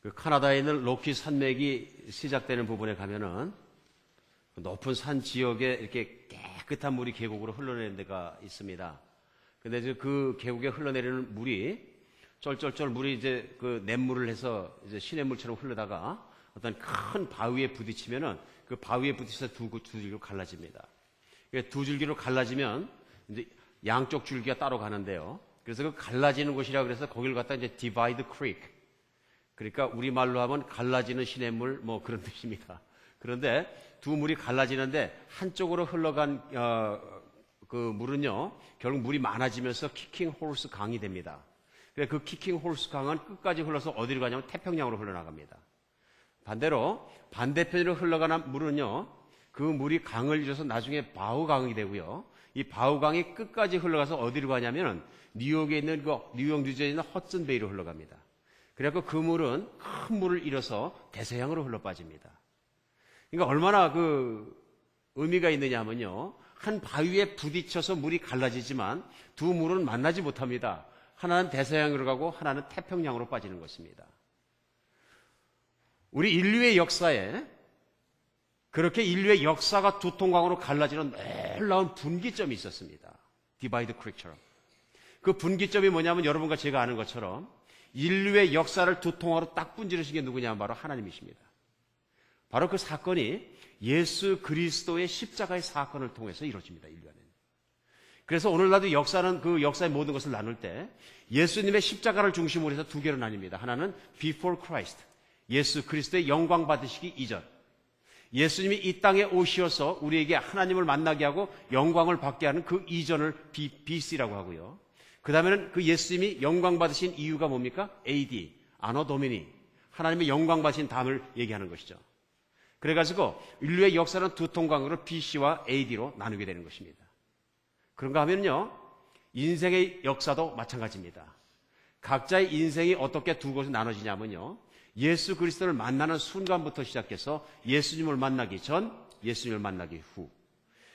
그 카나다에 있는 로키 산맥이 시작되는 부분에 가면은 높은 산 지역에 이렇게 깨끗한 물이 계곡으로 흘러내리는 데가 있습니다. 근데 이제 그 계곡에 흘러내리는 물이 쩔쩔쩔 물이 이제 그 냇물을 해서 이제 시냇물처럼 흘러다가 어떤 큰 바위에 부딪히면은 그 바위에 부딪혀서 두 줄기로 갈라집니다. 두 줄기로 갈라지면 이제 양쪽 줄기가 따로 가는데요. 그래서 그 갈라지는 곳이라 그래서 거기를 갖다 이제 디바이드 크릭. 그러니까 우리말로 하면 갈라지는 시냇물 뭐 그런 뜻입니다. 그런데 두 물이 갈라지는데 한쪽으로 흘러간 그 물은요, 결국 물이 많아지면서 키킹 홀스 강이 됩니다. 그 키킹 홀스 강은 끝까지 흘러서 어디로 가냐면 태평양으로 흘러나갑니다. 반대로 반대편으로 흘러가는 물은요, 그 물이 강을 이어서 나중에 바우강이 되고요. 이 바우강이 끝까지 흘러가서 어디로 가냐면 뉴욕에 있는 그 뉴욕 뉴저지에 있는 허슨 베이로 흘러갑니다. 그래서 그 물은 큰 물을 잃어서 대서양으로 흘러 빠집니다. 그러니까 얼마나 그 의미가 있느냐면요, 한 바위에 부딪혀서 물이 갈라지지만 두 물은 만나지 못합니다. 하나는 대서양으로 가고 하나는 태평양으로 빠지는 것입니다. 우리 인류의 역사에 그렇게 인류의 역사가 두 통강으로 갈라지는 놀라운 분기점이 있었습니다. 디바이드 크릭처럼. 그 분기점이 뭐냐면 여러분과 제가 아는 것처럼 인류의 역사를 두 통으로 딱 분지르신 게 누구냐면 바로 하나님이십니다. 바로 그 사건이 예수 그리스도의 십자가의 사건을 통해서 이루어집니다. 인류 안에는. 그래서 오늘날도 역사는 그 역사의 모든 것을 나눌 때 예수님의 십자가를 중심으로 해서 두 개로 나뉩니다. 하나는 before Christ, 예수 그리스도의 영광 받으시기 이전. 예수님이 이 땅에 오셔서 우리에게 하나님을 만나게 하고 영광을 받게 하는 그 이전을 BC라고 하고요. 그 다음에는 그 예수님이 영광 받으신 이유가 뭡니까? AD, 아노 도미니, 하나님의 영광 받으신 다음을 얘기하는 것이죠. 그래가지고 인류의 역사는 두 통강으로 BC와 AD로 나누게 되는 것입니다. 그런가 하면요, 인생의 역사도 마찬가지입니다. 각자의 인생이 어떻게 두 곳으로 나눠지냐면요, 예수 그리스도를 만나는 순간부터 시작해서 예수님을 만나기 전, 예수님을 만나기 후.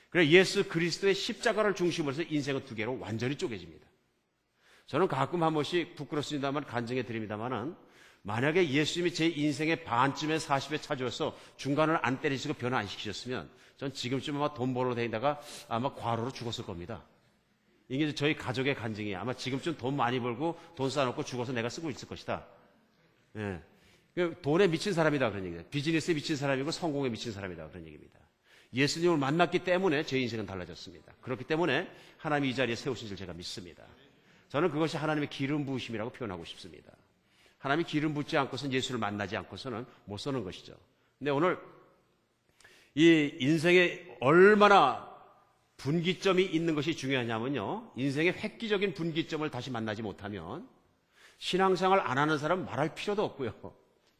그래서 예수 그리스도의 십자가를 중심으로 해서 인생은 두 개로 완전히 쪼개집니다. 저는 가끔 한 번씩 부끄럽습니다만 간증해 드립니다만은 만약에 예수님이 제 인생의 반쯤에 40에 찾아와서 중간을 안 때리시고 변화 안 시키셨으면 전 지금쯤 아마 돈 벌어 다니다가 아마 과로로 죽었을 겁니다. 이게 저희 가족의 간증이에요. 아마 지금쯤 돈 많이 벌고 돈 쌓아놓고 죽어서 내가 쓰고 있을 것이다. 예. 돈에 미친 사람이다 그런 얘기입니다. 비즈니스에 미친 사람이고 성공에 미친 사람이다 그런 얘기입니다. 예수님을 만났기 때문에 제 인생은 달라졌습니다. 그렇기 때문에 하나님이 이 자리에 세우신 줄 제가 믿습니다. 저는 그것이 하나님의 기름 부으심이라고 표현하고 싶습니다. 하나님이 기름 붓지 않고서는 예수를 만나지 않고서는 못 서는 것이죠. 근데 오늘 이 인생에 얼마나 분기점이 있는 것이 중요하냐면요, 인생의 획기적인 분기점을 다시 만나지 못하면 신앙생활 안 하는 사람은 말할 필요도 없고요.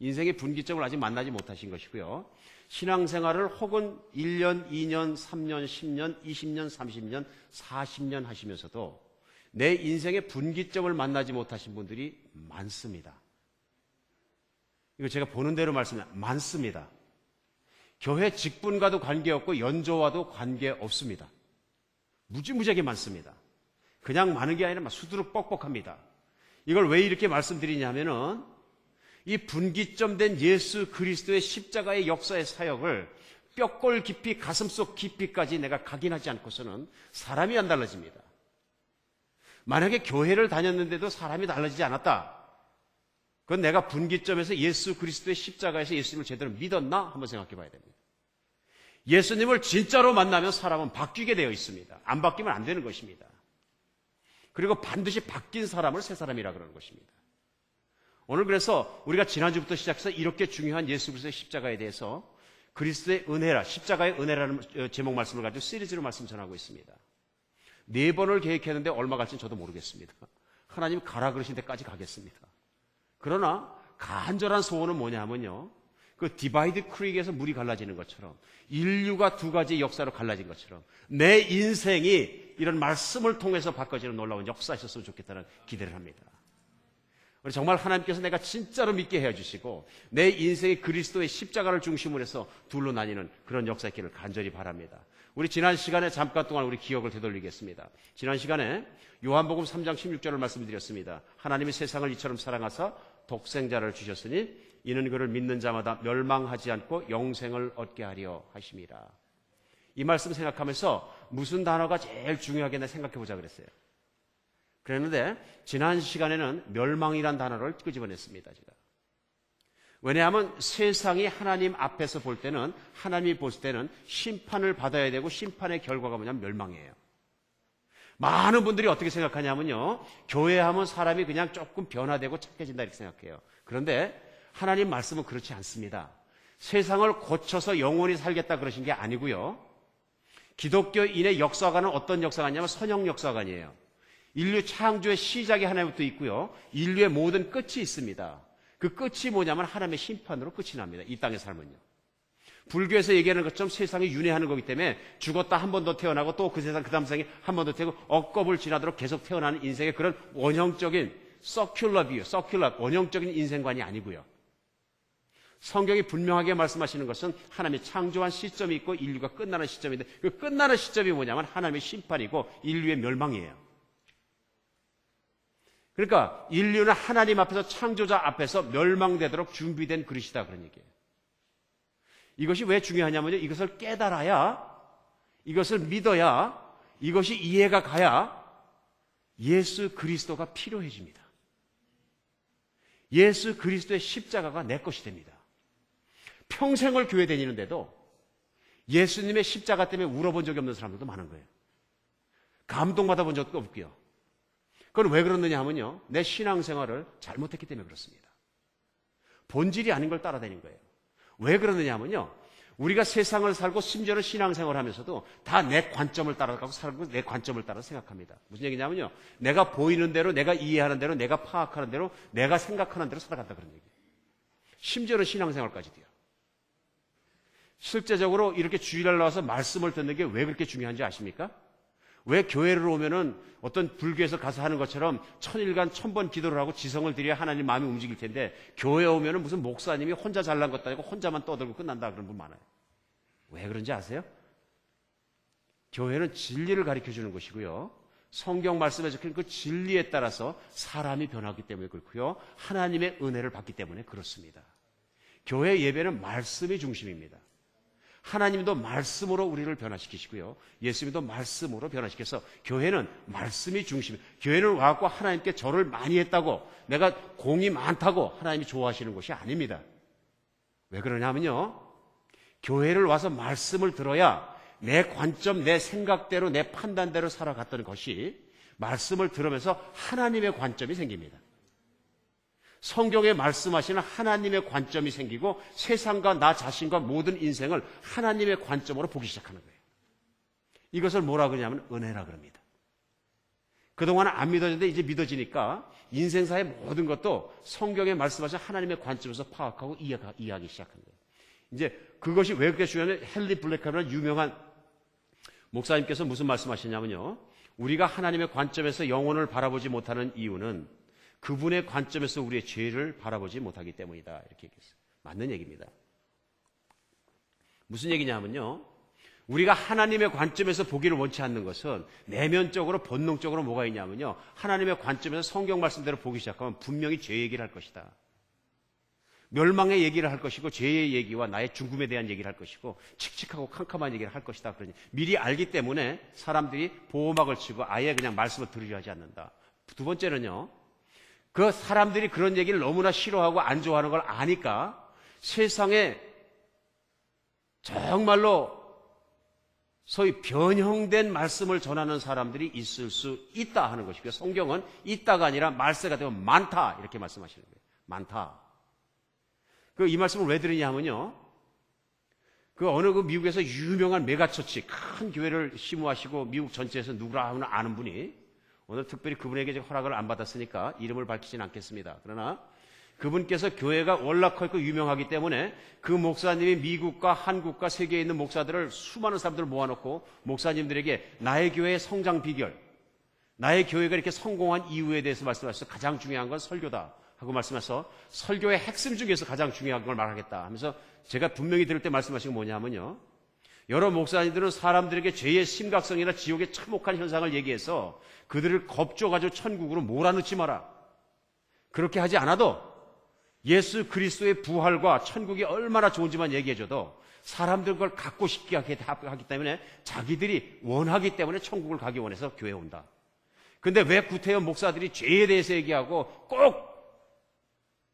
인생의 분기점을 아직 만나지 못하신 것이고요. 신앙생활을 혹은 1년, 2년, 3년, 10년, 20년, 30년, 40년 하시면서도 내 인생의 분기점을 만나지 못하신 분들이 많습니다. 이거 제가 보는 대로 말씀드립니다. 많습니다. 교회 직분과도 관계없고 연조와도 관계없습니다. 무지무지하게 많습니다. 그냥 많은 게 아니라 수두룩 뻑뻑합니다. 이걸 왜 이렇게 말씀드리냐면은 이 분기점된 예수 그리스도의 십자가의 역사의 사역을 뼈골 깊이 가슴속 깊이까지 내가 각인하지 않고서는 사람이 안 달라집니다. 만약에 교회를 다녔는데도 사람이 달라지지 않았다. 그건 내가 분기점에서 예수 그리스도의 십자가에서 예수님을 제대로 믿었나? 한번 생각해 봐야 됩니다. 예수님을 진짜로 만나면 사람은 바뀌게 되어 있습니다. 안 바뀌면 안 되는 것입니다. 그리고 반드시 바뀐 사람을 새 사람이라 그러는 것입니다. 오늘 그래서 우리가 지난주부터 시작해서 이렇게 중요한 예수 그리스도의 십자가에 대해서 그리스도의 은혜라, 십자가의 은혜라는 제목 말씀을 가지고 시리즈로 말씀 전하고 있습니다. 4번을 계획했는데 얼마 갈지는 저도 모르겠습니다. 하나님 가라 그러신 데까지 가겠습니다. 그러나 간절한 소원은 뭐냐면요, 그 디바이드 크릭에서 물이 갈라지는 것처럼 인류가 두 가지 역사로 갈라진 것처럼 내 인생이 이런 말씀을 통해서 바꿔지는 놀라운 역사가 있었으면 좋겠다는 기대를 합니다. 우리 정말 하나님께서 내가 진짜로 믿게 해주시고 내 인생이 그리스도의 십자가를 중심으로 해서 둘로 나뉘는 그런 역사 있기를 간절히 바랍니다. 우리 지난 시간에 잠깐 동안 우리 기억을 되돌리겠습니다. 지난 시간에 요한복음 3장 16절을 말씀드렸습니다. 하나님이 세상을 이처럼 사랑하사 독생자를 주셨으니 이는 그를 믿는 자마다 멸망하지 않고 영생을 얻게 하려 하심이라. 이 말씀 생각하면서 무슨 단어가 제일 중요하겠나 생각해 보자 그랬어요. 그랬는데 지난 시간에는 멸망이란 단어를 끄집어냈습니다. 제가. 왜냐하면 세상이 하나님 앞에서 볼 때는, 하나님이 보실 때는 심판을 받아야 되고 심판의 결과가 뭐냐면 멸망이에요. 많은 분들이 어떻게 생각하냐면요, 교회 하면 사람이 그냥 조금 변화되고 착해진다 이렇게 생각해요. 그런데 하나님 말씀은 그렇지 않습니다. 세상을 고쳐서 영원히 살겠다 그러신 게 아니고요, 기독교인의 역사관은 어떤 역사관이냐면 선형 역사관이에요. 인류 창조의 시작이 하나님부터 있고요, 인류의 모든 끝이 있습니다. 그 끝이 뭐냐면 하나님의 심판으로 끝이 납니다. 이 땅의 삶은요. 불교에서 얘기하는 것처럼 세상이 윤회하는 거기 때문에 죽었다 한 번 더 태어나고 또 그 세상 그 다음 세상에 한 번 더 태어나고 억겁을 지나도록 계속 태어나는 인생의 그런 원형적인 서큘러 원형적인 인생관이 아니고요. 성경이 분명하게 말씀하시는 것은 하나님이 창조한 시점이 있고 인류가 끝나는 시점인데, 그 끝나는 시점이 뭐냐면 하나님의 심판이고 인류의 멸망이에요. 그러니까 인류는 하나님 앞에서, 창조자 앞에서 멸망되도록 준비된 그릇이다 그런 얘기예요. 이것이 왜 중요하냐면요, 이것을 깨달아야, 이것을 믿어야, 이것이 이해가 가야 예수 그리스도가 필요해집니다. 예수 그리스도의 십자가가 내 것이 됩니다. 평생을 교회 다니는데도 예수님의 십자가 때문에 울어본 적이 없는 사람들도 많은 거예요. 감동받아 본 적도 없고요. 그건 왜 그러느냐 하면요, 내 신앙생활을 잘못했기 때문에 그렇습니다. 본질이 아닌 걸 따라다닌 거예요. 왜 그러느냐 하면요, 우리가 세상을 살고 심지어는 신앙생활을 하면서도 다 내 관점을 따라가고 살고 내 관점을 따라 생각합니다. 무슨 얘기냐면요, 내가 보이는 대로, 내가 이해하는 대로, 내가 파악하는 대로, 내가 생각하는 대로 살아간다 그런 얘기예요. 심지어는 신앙생활까지도요. 실제적으로 이렇게 주일날 나와서 말씀을 듣는 게 왜 그렇게 중요한지 아십니까? 왜 교회를 오면은 어떤 불교에서 가서 하는 것처럼 1000일간 1000번 기도를 하고 지성을 드려야 하나님 마음이 움직일 텐데, 교회에 오면은 무슨 목사님이 혼자 잘난 것도 아니고 혼자만 떠들고 끝난다 그런 분 많아요. 왜 그런지 아세요? 교회는 진리를 가르쳐 주는 것이고요, 성경 말씀에 적힌 그 진리에 따라서 사람이 변하기 때문에 그렇고요, 하나님의 은혜를 받기 때문에 그렇습니다. 교회 예배는 말씀이 중심입니다. 하나님도 말씀으로 우리를 변화시키시고요, 예수님도 말씀으로 변화시켜서 교회는 말씀이 중심이에요. 교회는 와서 하나님께 절을 많이 했다고, 내가 공이 많다고 하나님이 좋아하시는 것이 아닙니다. 왜 그러냐면요, 교회를 와서 말씀을 들어야 내 관점, 내 생각대로, 내 판단대로 살아갔던 것이 말씀을 들으면서 하나님의 관점이 생깁니다. 성경에 말씀하시는 하나님의 관점이 생기고 세상과 나 자신과 모든 인생을 하나님의 관점으로 보기 시작하는 거예요. 이것을 뭐라 그러냐면 은혜라 그럽니다. 그동안 안 믿어졌는데 이제 믿어지니까 인생사의 모든 것도 성경에 말씀하신 하나님의 관점에서 파악하고 이해하기 시작한 거예요. 이제 그것이 왜 그렇게 중요하냐면, 헨리 블랙ham이라는 유명한 목사님께서 무슨 말씀하시냐면요, 우리가 하나님의 관점에서 영혼을 바라보지 못하는 이유는 그분의 관점에서 우리의 죄를 바라보지 못하기 때문이다 이렇게 얘기했어요. 맞는 얘기입니다. 무슨 얘기냐면요, 우리가 하나님의 관점에서 보기를 원치 않는 것은 내면적으로 본능적으로 뭐가 있냐면요, 하나님의 관점에서 성경 말씀대로 보기 시작하면 분명히 죄 얘기를 할 것이다. 멸망의 얘기를 할 것이고, 죄의 얘기와 나의 죽음에 대한 얘기를 할 것이고, 칙칙하고 캄캄한 얘기를 할 것이다. 그러니 미리 알기 때문에 사람들이 보호막을 치고 아예 그냥 말씀을 들으려 하지 않는다. 두 번째는요, 그 사람들이 그런 얘기를 너무나 싫어하고 안 좋아하는 걸 아니까 세상에 정말로 소위 변형된 말씀을 전하는 사람들이 있을 수 있다 하는 것이고요, 성경은 있다가 아니라 말세가 되면 많다 이렇게 말씀하시는 거예요. 많다. 이 말씀을 왜 드리냐 하면요, 어느 미국에서 유명한 메가처치, 큰 교회를 심우하시고 미국 전체에서 누구라 하면 아는 분이, 오늘 특별히 그분에게 허락을 안 받았으니까 이름을 밝히진 않겠습니다. 그러나 그분께서 교회가 월락하고 유명하기 때문에 그 목사님이 미국과 한국과 세계에 있는 목사들을, 수많은 사람들을 모아놓고 목사님들에게 나의 교회의 성장 비결, 나의 교회가 이렇게 성공한 이유에 대해서 말씀하셔서 가장 중요한 건 설교다 하고 말씀하셔서 설교의 핵심 중에서 가장 중요한 걸 말하겠다 하면서, 제가 분명히 들을 때 말씀하신 게 뭐냐면요, 여러 목사님들은 사람들에게 죄의 심각성이나 지옥의 참혹한 현상을 얘기해서 그들을 겁줘가지고 천국으로 몰아넣지 마라, 그렇게 하지 않아도 예수 그리스도의 부활과 천국이 얼마나 좋은지만 얘기해줘도 사람들 그걸 갖고 싶게 하기 때문에 자기들이 원하기 때문에 천국을 가기 원해서 교회에 온다. 근데 왜 구태여 목사들이 죄에 대해서 얘기하고 꼭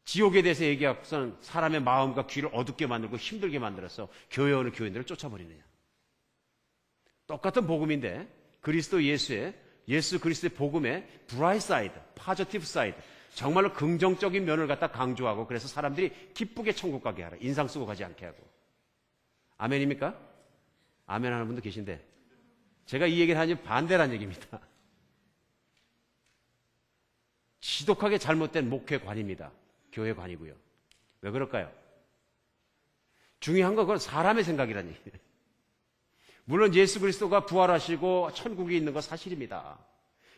지옥에 대해서 얘기하고서는 사람의 마음과 귀를 어둡게 만들고 힘들게 만들어서 교회에 오는 교인들을 쫓아버리느냐. 똑같은 복음인데 그리스도 예수 그리스도의 복음의 브라이트 사이드, 파저티브 사이드, 정말로 긍정적인 면을 갖다 강조하고 그래서 사람들이 기쁘게 천국 가게 하라. 인상 쓰고 가지 않게 하고. 아멘입니까? 아멘 하는 분도 계신데 제가 이 얘기를 하니 반대란 얘기입니다. 지독하게 잘못된 목회관입니다. 교회관이고요. 왜 그럴까요? 중요한 건 그건 사람의 생각이라는 얘기예요. 물론 예수 그리스도가 부활하시고 천국이 있는 건 사실입니다.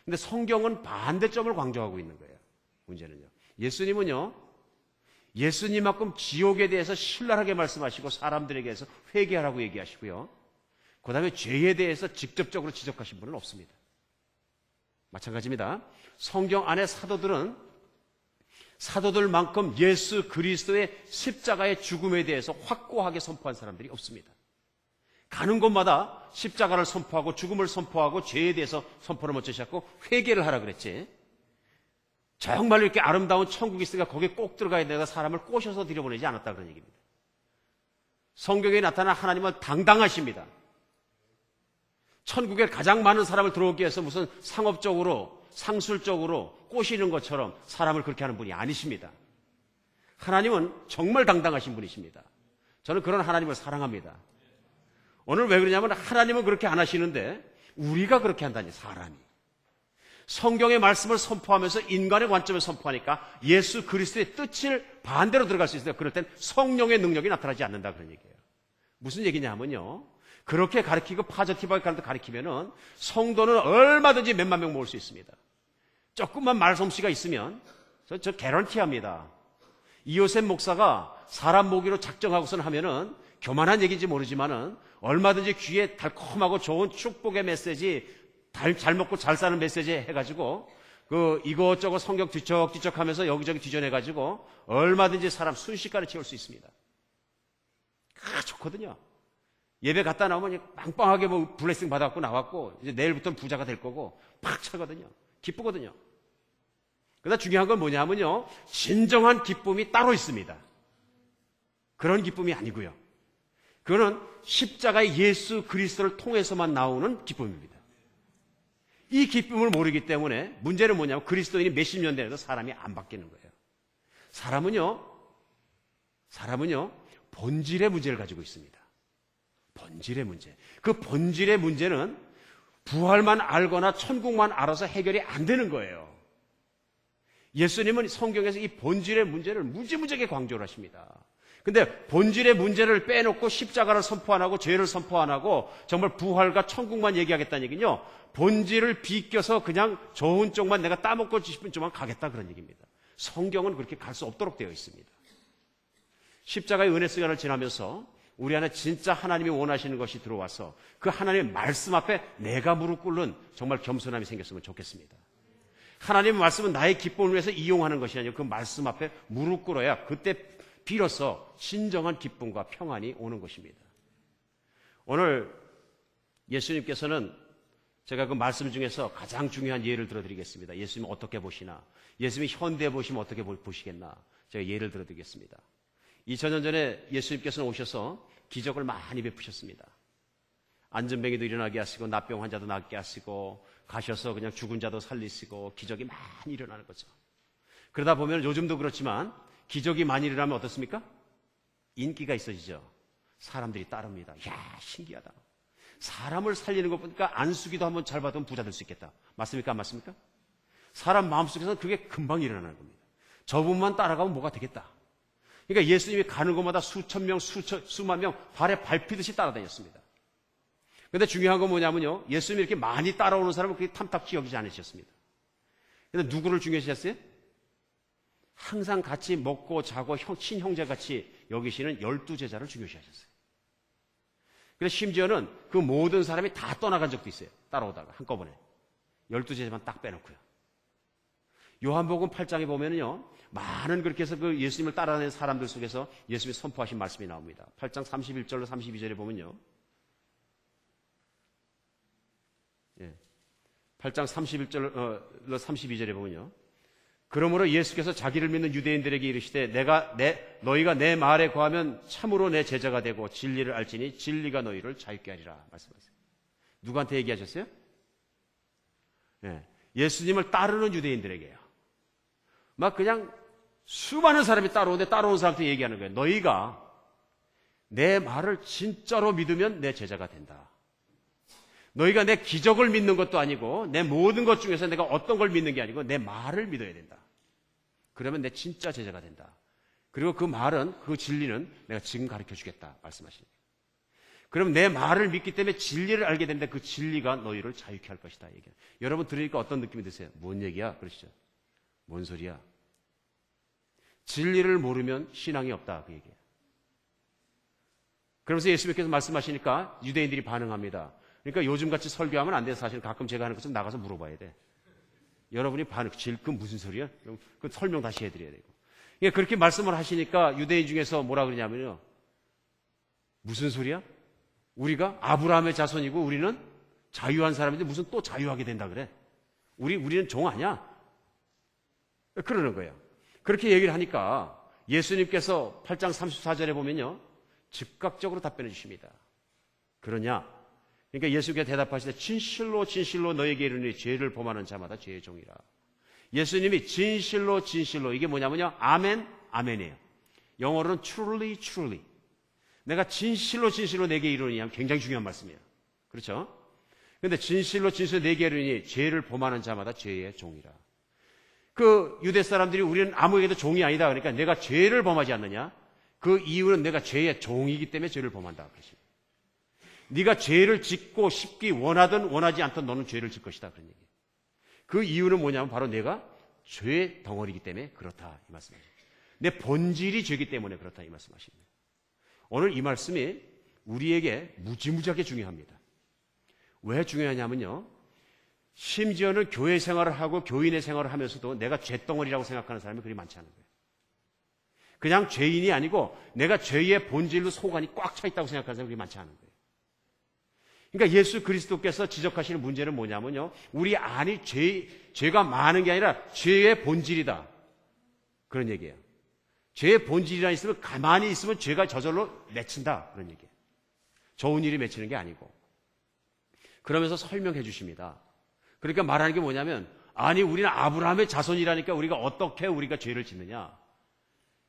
근데 성경은 반대점을 강조하고 있는 거예요. 문제는요. 예수님은요. 예수님만큼 지옥에 대해서 신랄하게 말씀하시고 사람들에게서 회개하라고 얘기하시고요. 그 다음에 죄에 대해서 직접적으로 지적하신 분은 없습니다. 마찬가지입니다. 성경 안에 사도들만큼 예수 그리스도의 십자가의 죽음에 대해서 확고하게 선포한 사람들이 없습니다. 가는 곳마다 십자가를 선포하고 죽음을 선포하고 죄에 대해서 선포를 먼저 시작하고 회개를 하라 그랬지. 정말 이렇게 아름다운 천국이 있으니까 거기에 꼭 들어가야 되다가 사람을 꼬셔서 들여보내지 않았다 그런 얘기입니다. 성경에 나타난 하나님은 당당하십니다. 천국에 가장 많은 사람을 들어오기 위해서 무슨 상업적으로 상술적으로 꼬시는 것처럼 사람을 그렇게 하는 분이 아니십니다. 하나님은 정말 당당하신 분이십니다. 저는 그런 하나님을 사랑합니다. 오늘 왜 그러냐면 하나님은 그렇게 안 하시는데 우리가 그렇게 한다니, 사람이. 성경의 말씀을 선포하면서 인간의 관점을 선포하니까 예수 그리스도의 뜻을 반대로 들어갈 수 있어요. 그럴 땐 성령의 능력이 나타나지 않는다 그런 얘기예요. 무슨 얘기냐 하면요. 그렇게 가르치고 파저티브하게 가르치면은 성도는 얼마든지 몇만 명 모을 수 있습니다. 조금만 말솜씨가 있으면 저 개런티합니다. 이요셉 목사가 사람 모기로 작정하고선 하면은 교만한 얘기인지 모르지만은 얼마든지 귀에 달콤하고 좋은 축복의 메시지, 잘 먹고 잘 사는 메시지 해가지고 이것저것 성경 뒤척뒤척 하면서 여기저기 뒤져내가지고 얼마든지 사람 순식간에 채울 수 있습니다. 좋거든요. 예배 갔다 나오면 빵빵하게 블레싱 받았고 나왔고 이제 내일부터는 부자가 될 거고 팍 차거든요. 기쁘거든요. 그러나 중요한 건 뭐냐면요. 진정한 기쁨이 따로 있습니다. 그런 기쁨이 아니고요. 그거는 십자가의 예수 그리스도를 통해서만 나오는 기쁨입니다. 이 기쁨을 모르기 때문에 문제는 뭐냐면 그리스도인이 몇십 년 되어도 사람이 안 바뀌는 거예요. 사람은요 본질의 문제를 가지고 있습니다. 본질의 문제. 그 본질의 문제는 부활만 알거나 천국만 알아서 해결이 안 되는 거예요. 예수님은 성경에서 이 본질의 문제를 무지무지하게 강조를 하십니다. 근데 본질의 문제를 빼놓고 십자가를 선포 안 하고 죄를 선포 안 하고 정말 부활과 천국만 얘기하겠다는 얘기는요. 본질을 비껴서 그냥 좋은 쪽만 내가 따먹고 싶은 쪽만 가겠다 그런 얘기입니다. 성경은 그렇게 갈 수 없도록 되어 있습니다. 십자가의 은혜 시간을 지나면서 우리 안에 진짜 하나님이 원하시는 것이 들어와서 그 하나님의 말씀 앞에 내가 무릎 꿇는 정말 겸손함이 생겼으면 좋겠습니다. 하나님의 말씀은 나의 기쁨을 위해서 이용하는 것이 아니고 그 말씀 앞에 무릎 꿇어야 그때 비로소 진정한 기쁨과 평안이 오는 것입니다. 오늘 예수님께서는 제가 그 말씀 중에서 가장 중요한 예를 들어드리겠습니다. 예수님 어떻게 보시나? 예수님이 현대에 보시면 어떻게 보시겠나? 제가 예를 들어드리겠습니다. 2000년 전에 예수님께서는 오셔서 기적을 많이 베푸셨습니다. 안전뱅이도 일어나게 하시고 납병 환자도 낫게 하시고 가셔서 그냥 죽은 자도 살리시고 기적이 많이 일어나는 거죠. 그러다 보면 요즘도 그렇지만 기적이 많이 일어나면 어떻습니까? 인기가 있어지죠. 사람들이 따릅니다. 이야, 신기하다. 사람을 살리는 것 보니까 안수기도 한번 잘 받으면 부자 될 수 있겠다. 맞습니까? 안 맞습니까? 사람 마음속에서는 그게 금방 일어나는 겁니다. 저분만 따라가면 뭐가 되겠다. 그러니까 예수님이 가는 곳마다 수천 명, 수만 명 발에 밟히듯이 따라다녔습니다. 그런데 중요한 건 뭐냐면요. 예수님이 이렇게 많이 따라오는 사람은 그렇게 탐탁지 여기지 않으셨습니다. 그런데 누구를 중요시했어요? 항상 같이 먹고 자고 친형제같이 여기시는 12제자를 중요시하셨어요. 그래서 심지어는 그 모든 사람이 다 떠나간 적도 있어요. 따라오다가 한꺼번에. 12제자만 딱 빼놓고요. 요한복음 8장에 보면은요, 많은 그렇게 해서 그 예수님을 따라다니는 사람들 속에서 예수님이 선포하신 말씀이 나옵니다. 8장 31절로 32절에 보면요. 8장 31절로 32절에 보면요. 그러므로 예수께서 자기를 믿는 유대인들에게 이르시되 너희가 내 말에 거하면 참으로 내 제자가 되고 진리를 알지니 진리가 너희를 자유케 하리라 말씀하세요. 누구한테 얘기하셨어요? 예수님을 따르는 유대인들에게요. 막 그냥 수많은 사람이 따라오는데 따라온 사람한테 얘기하는 거예요. 너희가 내 말을 진짜로 믿으면 내 제자가 된다. 너희가 내 기적을 믿는 것도 아니고 내 모든 것 중에서 내가 어떤 걸 믿는 게 아니고 내 말을 믿어야 된다. 그러면 내 진짜 제자가 된다. 그리고 그 말은, 그 진리는 내가 지금 가르쳐 주겠다 말씀하시는 거예요. 그럼 내 말을 믿기 때문에 진리를 알게 되는데 그 진리가 너희를 자유케 할 것이다. 얘기해요. 여러분 들으니까 어떤 느낌이 드세요? 뭔 얘기야? 그러시죠? 뭔 소리야? 진리를 모르면 신앙이 없다. 그 얘기예요. 그러면서 예수님께서 말씀하시니까 유대인들이 반응합니다. 그러니까 요즘같이 설교하면 안 돼. 사실 가끔 제가 하는 것좀 나가서 물어봐야 돼. 여러분이 그 무슨 소리야? 그 설명 다시 해드려야 되고. 그러니까 그렇게 말씀을 하시니까 유대인 중에서 뭐라 그러냐면요. 무슨 소리야? 우리가 아브라함의 자손이고 우리는 자유한 사람인데 무슨 또 자유하게 된다 그래? 우리는 종 아니야? 그러는 거예요. 그렇게 얘기를 하니까 예수님께서 8장 34절에 보면요. 즉각적으로 답변해 주십니다. 그러냐? 그러니까 예수께서 대답하시되 진실로 진실로 너에게 이르노니 죄를 범하는 자마다 죄의 종이라. 예수님이 진실로 진실로 이게 뭐냐면요. 아멘, 아멘이에요. 영어로는 truly, truly. 내가 진실로 진실로 내게 이르노니 하면 굉장히 중요한 말씀이에요. 그렇죠? 그런데 진실로 진실로 내게 이르노니 죄를 범하는 자마다 죄의 종이라. 그 유대 사람들이 우리는 아무에게도 종이 아니다. 그러니까 내가 죄를 범하지 않느냐? 그 이유는 내가 죄의 종이기 때문에 죄를 범한다. 그러십니다. 네가 죄를 짓고 싶기 원하든 원하지 않든 너는 죄를 짓 것이다. 그런 얘기예요. 그 이유는 뭐냐면 바로 내가 죄의 덩어리이기 때문에 그렇다. 이 말씀이에요. 내 본질이 죄이기 때문에 그렇다. 이 말씀하십니다. 오늘 이 말씀이 우리에게 무지무지하게 중요합니다. 왜 중요하냐면요. 심지어는 교회 생활을 하고 교인의 생활을 하면서도 내가 죄덩어리라고 생각하는 사람이 그리 많지 않은 거예요. 그냥 죄인이 아니고 내가 죄의 본질로 소관이 꽉 차 있다고 생각하는 사람이 그리 많지 않은 거예요. 그러니까 예수 그리스도께서 지적하시는 문제는 뭐냐면요. 우리 안이 죄가 많은 게 아니라 죄의 본질이다. 그런 얘기예요. 죄의 본질이라 있으면 가만히 있으면 죄가 저절로 맺힌다. 그런 얘기예요. 좋은 일이 맺히는 게 아니고. 그러면서 설명해 주십니다. 그러니까 말하는 게 뭐냐면 아니 우리는 아브라함의 자손이라니까 어떻게 우리가 죄를 짓느냐.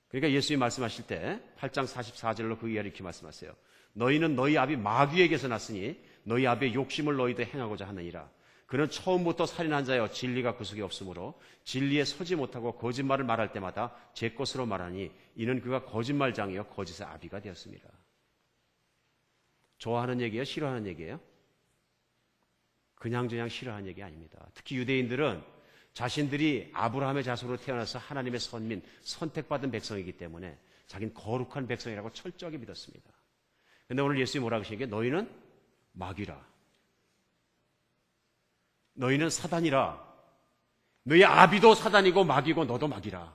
그러니까 예수님이 말씀하실 때 8장 44절로 그 이하를 이렇게 말씀하세요. 너희는 너희 아비 마귀에게서 났으니 너희 아비의 욕심을 너희도 행하고자 하느니라. 그는 처음부터 살인한 자여 진리가 그 속에 없으므로 진리에 서지 못하고 거짓말을 말할 때마다 제 것으로 말하니 이는 그가 거짓말장이여 거짓의 아비가 되었습니다. 좋아하는 얘기예요? 싫어하는 얘기예요? 그냥 싫어하는 얘기 아닙니다. 특히 유대인들은 자신들이 아브라함의 자손으로 태어나서 하나님의 선민, 선택받은 백성이기 때문에 자기는 거룩한 백성이라고 철저하게 믿었습니다. 그런데 오늘 예수님이 뭐라고 하시는 게 너희는 마귀라. 너희는 사단이라. 너희 아비도 사단이고 마귀고 너도 마귀라.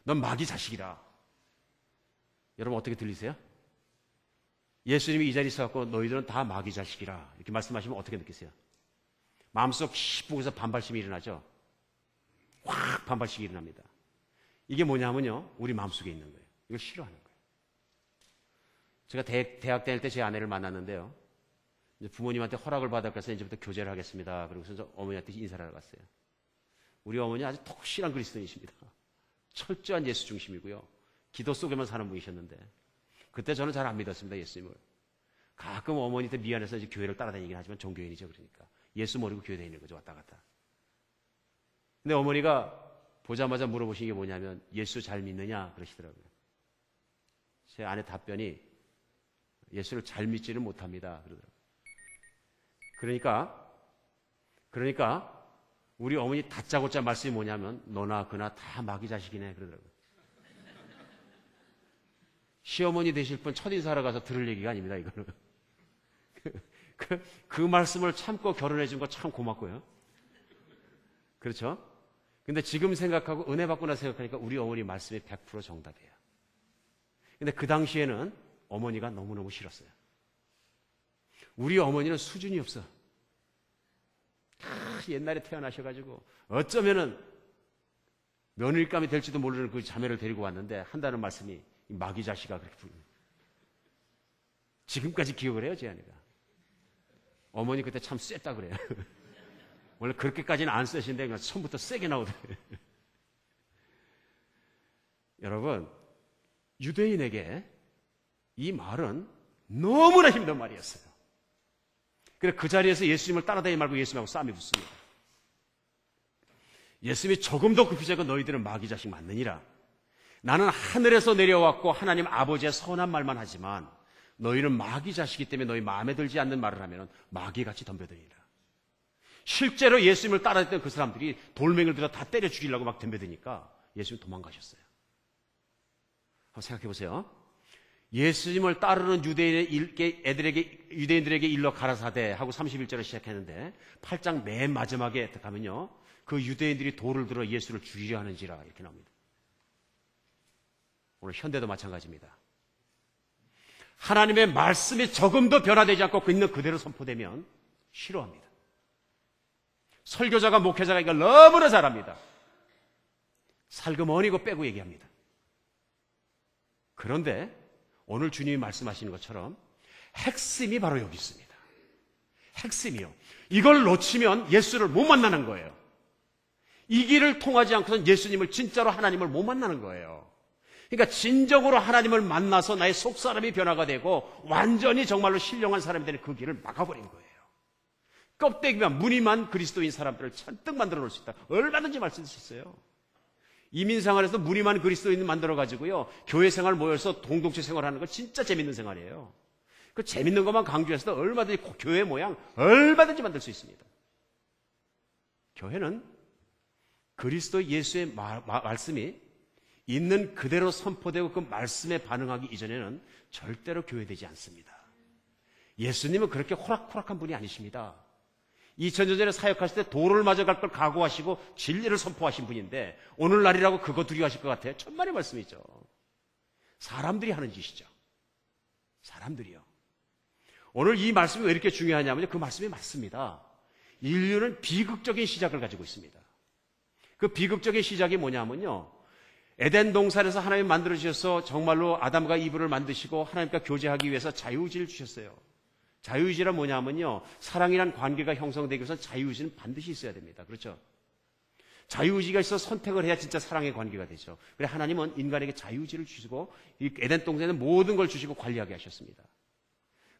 넌 마귀 자식이라. 여러분 어떻게 들리세요? 예수님이 이 자리에 있어갖고 너희들은 다 마귀 자식이라 이렇게 말씀하시면 어떻게 느끼세요? 마음속 깊숙에서 반발심이 일어나죠? 확 반발심이 일어납니다. 이게 뭐냐면요. 우리 마음속에 있는 거예요. 이걸 싫어하는 거예요. 제가 대학 다닐 때 제 아내를 만났는데요. 이제 부모님한테 허락을 받아서 이제부터 교제를 하겠습니다. 그러고서 어머니한테 인사를 하러 갔어요. 우리 어머니 아주 톡실한 그리스도인이십니다. 철저한 예수 중심이고요. 기도 속에만 사는 분이셨는데 그때 저는 잘 안 믿었습니다. 예수님을. 가끔 어머니한테 미안해서 이제 교회를 따라다니긴 하지만 종교인이죠. 그러니까. 예수 모르고 교회 다니는 거죠. 왔다 갔다. 근데 어머니가 보자마자 물어보신 게 뭐냐면 예수 잘 믿느냐 그러시더라고요. 제 아내 답변이 예수를 잘 믿지는 못합니다. 그러더라고요. 그러니까 우리 어머니 다짜고짜 말씀이 뭐냐면 너나 그나 다 마귀 자식이네 그러더라고요. 시어머니 되실 분 첫인사하러 가서 들을 얘기가 아닙니다. 이거는. 그 말씀을 참고 결혼해 준 거 참 고맙고요. 그렇죠? 근데 지금 생각하고 은혜 받고 나 생각하니까 우리 어머니 말씀이 100% 정답이에요. 근데 그 당시에는 어머니가 너무너무 싫었어요. 우리 어머니는 수준이 없어. 옛날에 태어나셔가지고 어쩌면은 며느리감이 될지도 모르는 그 자매를 데리고 왔는데 한다는 말씀이 마귀 자식아 그렇게 부릅니다. 지금까지 기억을 해요, 재한이가. 어머니 그때 참 셌다 그래요. 원래 그렇게까지는 안 세신데 그냥 처음부터 세게 나오더래요. 여러분, 유대인에게 이 말은 너무나 힘든 말이었어요. 그래서 그 자리에서 예수님을 따라다니지 말고 예수님하고 싸움이 붙습니다. 예수님이 조금 더 급히자고 너희들은 마귀 자식 맞느니라. 나는 하늘에서 내려왔고 하나님 아버지의 선한 말만 하지만 너희는 마귀 자식이기 때문에 너희 마음에 들지 않는 말을 하면 마귀같이 덤벼드니라. 실제로 예수님을 따라다녔던 그 사람들이 돌멩이를 들어 다 때려 죽이려고 막 덤벼드니까 예수님 도망가셨어요. 한번 생각해 보세요. 예수님을 따르는 유대인들에게 일러 가라사대 하고 31절에 시작했는데 8장 맨 마지막에 가면요. 그 유대인들이 돌을 들어 예수를 죽이려 하는지라 이렇게 나옵니다. 오늘 현대도 마찬가지입니다. 하나님의 말씀이 조금도 변화되지 않고 있는 그대로 선포되면 싫어합니다. 설교자가 목회자가 이걸 너무나 잘합니다. 살그머니고 빼고 얘기합니다. 그런데 오늘 주님이 말씀하시는 것처럼 핵심이 바로 여기 있습니다. 핵심이요. 이걸 놓치면 예수를 못 만나는 거예요. 이 길을 통하지 않고선 예수님을 진짜로 하나님을 못 만나는 거예요. 그러니까 진정으로 하나님을 만나서 나의 속사람이 변화가 되고 완전히 정말로 신령한 사람이 되는 그 길을 막아버린 거예요. 껍데기만 무늬만 그리스도인 사람들을 잔뜩 만들어 놓을 수 있다. 얼마든지 말씀하셨어요. 이민생활에서 무늬만 그리스도인 만들어가지고요. 교회 생활 모여서 공동체 생활하는 거 진짜 재밌는 생활이에요. 그 재밌는 것만 강조해서 얼마든지 교회 모양 얼마든지 만들 수 있습니다. 교회는 그리스도 예수의 말씀이 있는 그대로 선포되고 그 말씀에 반응하기 이전에는 절대로 교회되지 않습니다. 예수님은 그렇게 호락호락한 분이 아니십니다. 2000년 전에 사역하실 때 도를 맞아 갈 걸 각오하시고 진리를 선포하신 분인데 오늘날이라고 그거 두려워하실 것 같아요. 천만의 말씀이죠. 사람들이 하는 짓이죠. 사람들이요. 오늘 이 말씀이 왜 이렇게 중요하냐면요. 그 말씀이 맞습니다. 인류는 비극적인 시작을 가지고 있습니다. 그 비극적인 시작이 뭐냐면요. 에덴 동산에서 하나님 만들어주셔서 정말로 아담과 이브를 만드시고 하나님과 교제하기 위해서 자유의지를 주셨어요. 자유의지란 뭐냐면요. 사랑이란 관계가 형성되기 위해서 자유의지는 반드시 있어야 됩니다. 그렇죠? 자유의지가 있어 선택을 해야 진짜 사랑의 관계가 되죠. 그래 하나님은 인간에게 자유의지를 주시고 이 에덴 동산에 모든 걸 주시고 관리하게 하셨습니다.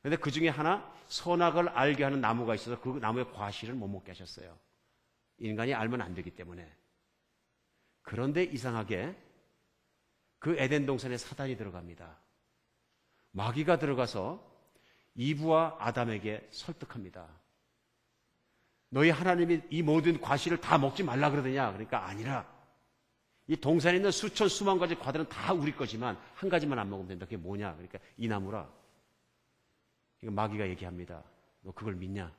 그런데 그 중에 하나 선악을 알게 하는 나무가 있어서 그 나무의 과실을 못 먹게 하셨어요. 인간이 알면 안 되기 때문에. 그런데 이상하게 그 에덴 동산에 사단이 들어갑니다. 마귀가 들어가서 이브와 아담에게 설득합니다. 너희 하나님이 이 모든 과실을 다 먹지 말라 그러더냐? 그러니까 아니라 이 동산에 있는 수천 수만 가지 과들은 다 우리 거지만 한 가지만 안 먹으면 된다. 그게 뭐냐? 그러니까 이 나무라. 이거 마귀가 얘기합니다. 너 그걸 믿냐?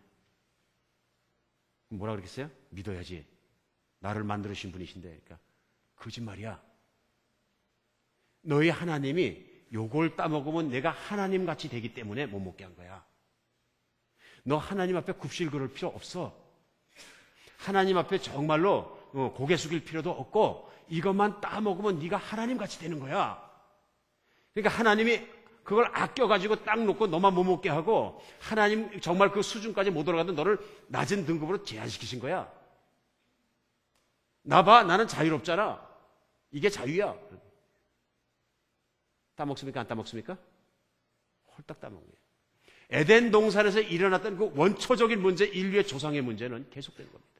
뭐라 그랬겠어요? 믿어야지. 나를 만들으신 분이신데. 그러니까 거짓말이야. 너희 하나님이 요걸 따먹으면 내가 하나님같이 되기 때문에 못 먹게 한 거야. 너 하나님 앞에 굽실 그럴 필요 없어. 하나님 앞에 정말로 고개 숙일 필요도 없고 이것만 따먹으면 네가 하나님같이 되는 거야. 그러니까 하나님이 그걸 아껴가지고 딱 놓고 너만 못 먹게 하고 하나님 정말 그 수준까지 못 올라가도 너를 낮은 등급으로 제한시키신 거야. 나 봐, 나는 자유롭잖아. 이게 자유야. 따먹습니까? 안 따먹습니까? 홀딱 따먹네요. 에덴 동산에서 일어났던 그 원초적인 문제, 인류의 조상의 문제는 계속되는 겁니다.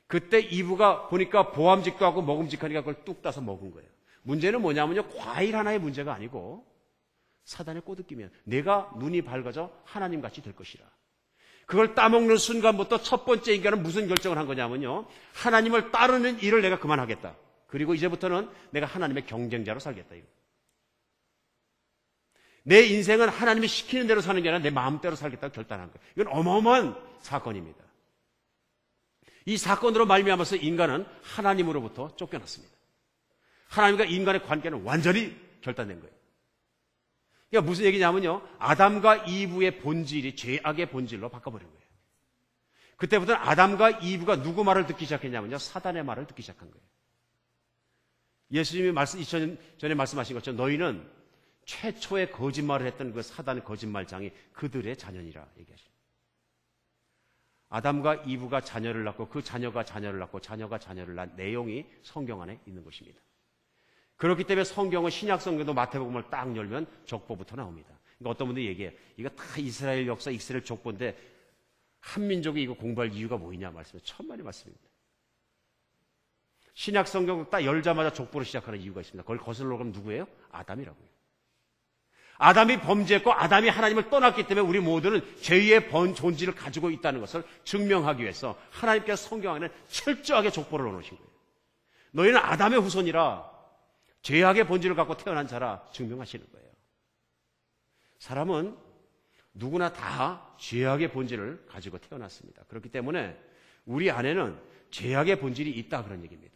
그때 이브가 보니까 보암직도 하고 먹음직하니까 그걸 뚝 따서 먹은 거예요. 문제는 뭐냐면요. 과일 하나의 문제가 아니고 사단에 꼬드기면 내가 눈이 밝아져 하나님같이 될 것이라. 그걸 따먹는 순간부터 첫 번째 인간은 무슨 결정을 한 거냐면요. 하나님을 따르는 일을 내가 그만하겠다. 그리고 이제부터는 내가 하나님의 경쟁자로 살겠다. 이거. 내 인생은 하나님이 시키는 대로 사는 게 아니라 내 마음대로 살겠다고 결단한 거예요. 이건 어마어마한 사건입니다. 이 사건으로 말미암아서 인간은 하나님으로부터 쫓겨났습니다. 하나님과 인간의 관계는 완전히 결단된 거예요. 그러니까 무슨 얘기냐면요, 아담과 이브의 본질이 죄악의 본질로 바꿔버린 거예요. 그때부터는 아담과 이브가 누구 말을 듣기 시작했냐면요, 사단의 말을 듣기 시작한 거예요. 예수님이 2000년 전에 말씀하신 것처럼 너희는 최초의 거짓말을 했던 그 사단의 거짓말장이 그들의 자녀니라 얘기하십니다. 아담과 이브가 자녀를 낳고 그 자녀가 자녀를 낳고 자녀가 자녀를 낳은 내용이 성경 안에 있는 것입니다. 그렇기 때문에 성경은 신약 성경도 마태복음을 딱 열면 족보부터 나옵니다. 그러니까 어떤 분들이 얘기해요. 이거 다 이스라엘 역사, 이스라엘 족보인데 한민족이 이거 공부할 이유가 뭐이냐 말씀해. 천만의 말씀입니다. 신약 성경 딱 열자마자 족보로 시작하는 이유가 있습니다. 그걸 거슬러 가면 누구예요? 아담이라고요. 아담이 범죄했고 아담이 하나님을 떠났기 때문에 우리 모두는 죄의 본질을 가지고 있다는 것을 증명하기 위해서 하나님께서 성경 안에 철저하게 족보를 넣어놓으신 거예요. 너희는 아담의 후손이라 죄악의 본질을 갖고 태어난 자라 증명하시는 거예요. 사람은 누구나 다 죄악의 본질을 가지고 태어났습니다. 그렇기 때문에 우리 안에는 죄악의 본질이 있다 그런 얘기입니다.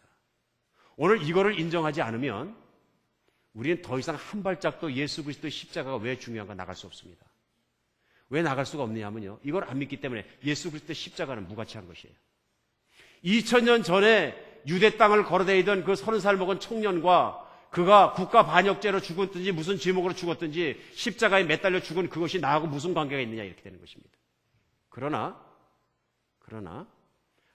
오늘 이거를 인정하지 않으면 우리는 더 이상 한 발짝도 예수 그리스도의 십자가가 왜 중요한가 나갈 수 없습니다. 왜 나갈 수가 없느냐면요, 이걸 안 믿기 때문에 예수 그리스도의 십자가는 무가치한 것이에요. 2000년 전에 유대 땅을 걸어다니던 그 30살 먹은 청년과 그가 국가 반역죄로 죽었든지 무슨 죄목으로 죽었든지 십자가에 매달려 죽은 그것이 나하고 무슨 관계가 있느냐 이렇게 되는 것입니다. 그러나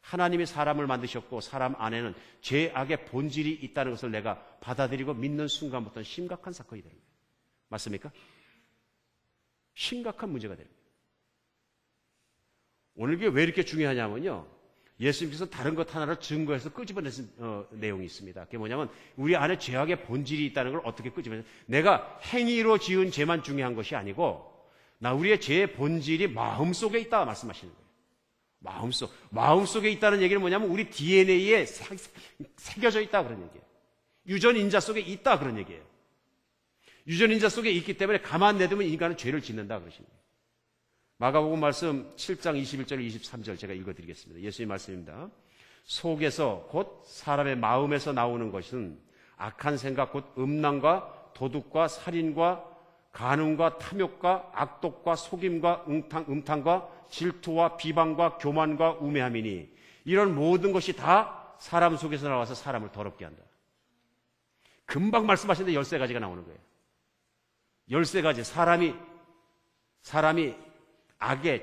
하나님이 사람을 만드셨고 사람 안에는 죄악의 본질이 있다는 것을 내가 받아들이고 믿는 순간부터는 심각한 사건이 되는 거예요. 맞습니까? 심각한 문제가 되는 거예요. 오늘 이게 왜 이렇게 중요하냐면요, 예수님께서 다른 것 하나를 증거해서 끄집어내신 내용이 있습니다. 그게 뭐냐면 우리 안에 죄악의 본질이 있다는 걸 어떻게 끄집어내냐, 내가 행위로 지은 죄만 중요한 것이 아니고 우리의 죄의 본질이 마음속에 있다 말씀하시는 거예요. 마음속에 있다는 얘기는 뭐냐면 우리 DNA에 새겨져 있다 그런 얘기예요. 유전인자 속에 있다 그런 얘기예요. 유전인자 속에 있기 때문에 가만 내두면 인간은 죄를 짓는다 그러십니다. 마가복음 말씀 7장 21절 23절 제가 읽어드리겠습니다. 예수님 말씀입니다. 속에서 곧 사람의 마음에서 나오는 것은 악한 생각 곧 음란과 도둑과 살인과 간음과 탐욕과 악독과 속임과 음탕과 질투와 비방과 교만과 우매함이니 이런 모든 것이 다 사람 속에서 나와서 사람을 더럽게 한다. 금방 말씀하시는데 13가지가 나오는 거예요. 13가지. 사람이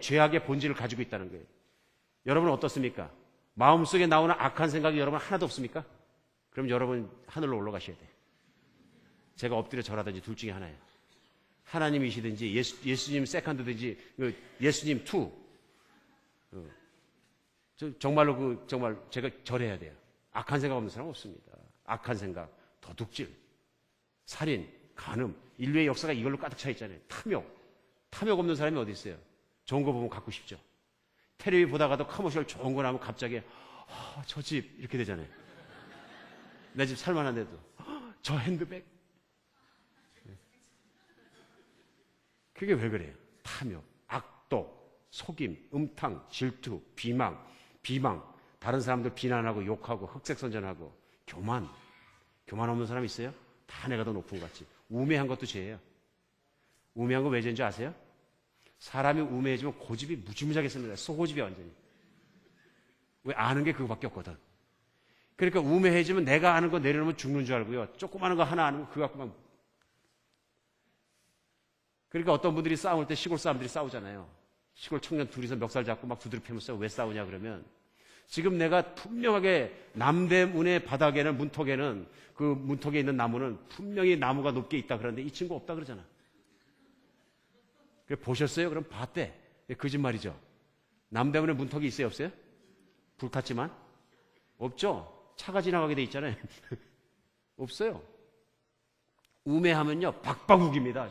죄악의 본질을 가지고 있다는 거예요. 여러분은 어떻습니까? 마음속에 나오는 악한 생각이 여러분 하나도 없습니까? 그럼 여러분 하늘로 올라가셔야 돼요. 제가 엎드려 절하든지 둘 중에 하나예요. 하나님이시든지 예수님 세컨드든지 예수님 투. 정말로 정말 제가 절해야 돼요. 악한 생각 없는 사람 없습니다. 악한 생각, 도둑질, 살인, 간음, 인류의 역사가 이걸로 가득 차 있잖아요. 탐욕 없는 사람이 어디 있어요? 좋은 거 보면 갖고 싶죠. 텔레비 보다가도 커머셜 좋은 거 나오면 갑자기 저 집 이렇게 되잖아요. 내 집 살만한데도 저 핸드백. 그게 왜 그래요? 탐욕, 악독, 속임, 음탕, 질투, 비방, 다른 사람들 비난하고 욕하고 흑색선전하고 교만 없는 사람 있어요? 다 내가 더 높은 것 같지. 우매한 것도 죄예요. 우매한 거 왜 죄인 줄 아세요? 사람이 우매해지면 고집이 무지무지하게 씁니다. 소고집이 완전히. 왜? 아는 게 그거밖에 없거든. 그러니까 우매해지면 내가 아는 거 내려놓으면 죽는 줄 알고요. 조그마한 거 하나 아는 거 그거 갖고 막. 그러니까 어떤 분들이 싸울 때 시골 사람들이 싸우잖아요. 시골 청년 둘이서 멱살 잡고 막 두드려 패면서 싸워. 왜 싸우냐 그러면 지금 내가 분명하게 남대문의 바닥에는 문턱에는 그 문턱에 있는 나무는 분명히 나무가 높게 있다 그러는데 이 친구 없다 그러잖아. 그래 보셨어요? 그럼 봤대. 거짓말이죠. 남대문에 문턱이 있어요? 없어요? 불 탔지만? 없죠? 차가 지나가게 돼 있잖아요. 없어요. 우매하면요 박박 우깁니다.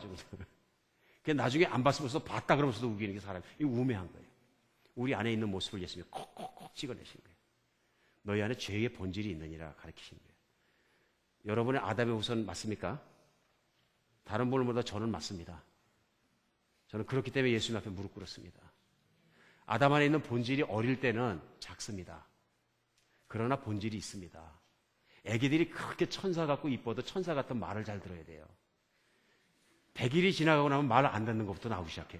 나중에 안 봤으면서 봤다 그러면서도 우기는 게 사람. 이거 우매한 거예요. 우리 안에 있는 모습을 예수님이 콕콕콕 찍어내신 거예요. 너희 안에 죄의 본질이 있느니라 가르치신 거예요. 여러분의 아담의 후손 맞습니까? 다른 분들보다 저는 맞습니다. 저는 그렇기 때문에 예수님 앞에 무릎 꿇었습니다. 아담 안에 있는 본질이 어릴 때는 작습니다. 그러나 본질이 있습니다. 애기들이 그렇게 천사 같고 이뻐도 천사 같은 말을 잘 들어야 돼요. 100일이 지나가고 나면 말 안 듣는 것부터 나오기 시작해.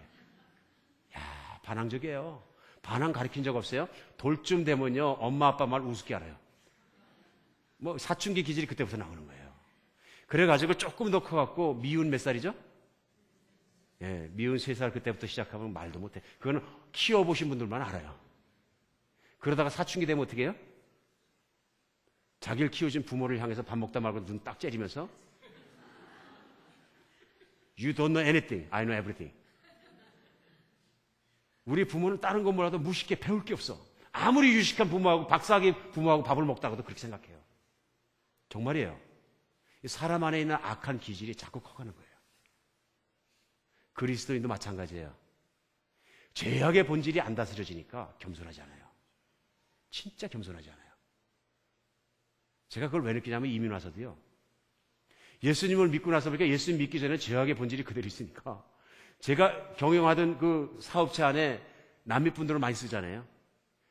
야, 반항적이에요. 반항 가르친 적 없어요? 돌쯤 되면요, 엄마 아빠 말 우습게 알아요. 뭐 사춘기 기질이 그때부터 나오는 거예요. 그래가지고 조금 더 커갖고 미운 몇 살이죠? 예, 미운 3살 그때부터 시작하면 말도 못해. 그거는 키워보신 분들만 알아요. 그러다가 사춘기 되면 어떻게 해요? 자기를 키우신 부모를 향해서 밥 먹다 말고 눈 딱 째리면서 You don't know anything, I know everything. 우리 부모는 다른 건 몰라도 무식해 배울 게 없어. 아무리 유식한 부모하고 박사학위 부모하고 밥을 먹다가도 그렇게 생각해요. 정말이에요. 사람 안에 있는 악한 기질이 자꾸 커가는 거예요. 그리스도인도 마찬가지예요. 죄악의 본질이 안 다스려지니까 겸손하지 않아요. 진짜 겸손하지 않아요. 제가 그걸 왜 느끼냐면 이민 와서도요. 예수님을 믿고 나서 보니까 예수님 믿기 전에 죄악의 본질이 그대로 있으니까 제가 경영하던 그 사업체 안에 남미 분들을 많이 쓰잖아요.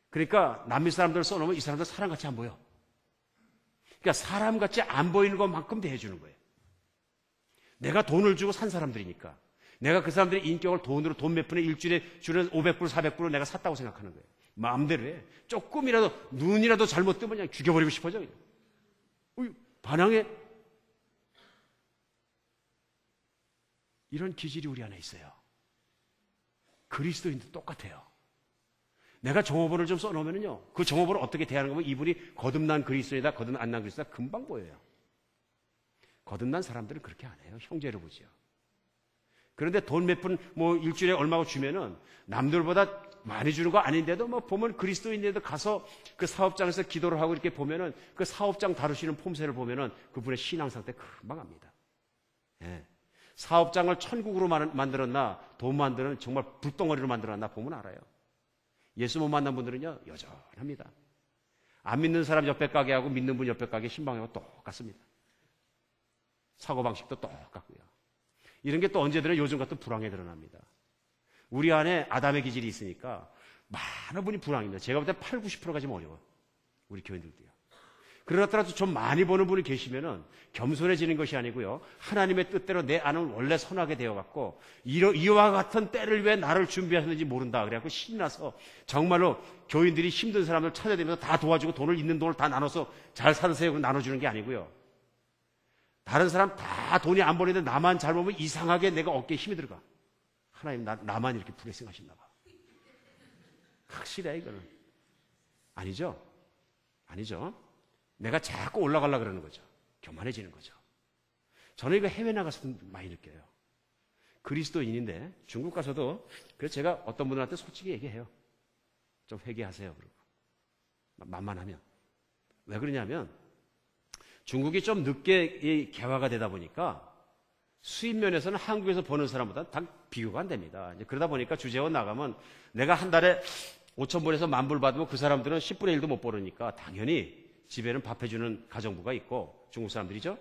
그러니까 남미 사람들을 써놓으면 이 사람들 사람같이 안 보여. 그러니까 사람같이 안 보이는 것만큼 대해주는 거예요. 내가 돈을 주고 산 사람들이니까 내가 그 사람들의 인격을 돈으로 돈 몇 푼에 일주일에 주는 500불, 400불을 내가 샀다고 생각하는 거예요. 마음대로 해. 조금이라도 눈이라도 잘못 뜨면 그냥 죽여버리고 싶어져. 반항해. 이런 기질이 우리 안에 있어요. 그리스도인도 똑같아요. 내가 정오본을 좀 써놓으면요. 그 정오본을 어떻게 대하는 거면 이분이 거듭난 그리스도이다, 거듭난 안 난 그리스도이다 금방 보여요. 거듭난 사람들은 그렇게 안 해요. 형제로 보죠. 그런데 돈 몇 푼, 뭐 일주일에 얼마고 주면은 남들보다 많이 주는 거 아닌데도 뭐 보면 그리스도인데도 가서 그 사업장에서 기도를 하고 이렇게 보면은 그 사업장 다루시는 폼새를 보면은 그분의 신앙 상태 금방 압니다. 예. 사업장을 천국으로 만들었나 돈 만드는 정말 불덩어리로 만들었나 보면 알아요. 예수 못 만난 분들은요 여전합니다. 안 믿는 사람 옆에 가게하고 믿는 분 옆에 가게 신방하고 똑같습니다. 사고방식도 똑같고요. 이런 게 또 언제든 요즘 같은 불황에 드러납니다. 우리 안에 아담의 기질이 있으니까 많은 분이 불황입니다. 제가 볼 때 8, 90%가 지금 어려워요. 우리 교인들도요. 그러더라도 좀 많이 보는 분이 계시면은 겸손해지는 것이 아니고요. 하나님의 뜻대로 내 안은 원래 선하게 되어갖고 이와 같은 때를 왜 나를 준비하셨는지 모른다. 그래갖고 신이 나서 정말로 교인들이 힘든 사람들 찾아다니면서 다 도와주고 돈을 있는 돈을 다 나눠서 잘 사세요. 나눠주는 게 아니고요. 다른 사람 다 돈이 안 버리는데 나만 잘 보면 이상하게 내가 어깨에 힘이 들어가. 하나님 나만 이렇게 블레싱 하셨나 봐. 확실해 이거는. 아니죠? 아니죠? 내가 자꾸 올라가려고 그러는 거죠. 교만해지는 거죠. 저는 이거 해외 나가서 많이 느껴요. 그리스도인인데 중국 가서도 그래서 제가 어떤 분들한테 솔직히 얘기해요. 좀 회개하세요. 그러고 만만하면. 왜 그러냐면 중국이 좀 늦게 개화가 되다 보니까 수입 면에서는 한국에서 버는 사람보다 다 비교가 안 됩니다. 이제 그러다 보니까 주재원 나가면 내가 한 달에 5,000불에서 10,000불 받으면 그 사람들은 10분의 1도 못 벌으니까 당연히 집에는 밥 해주는 가정부가 있고 중국 사람들이죠.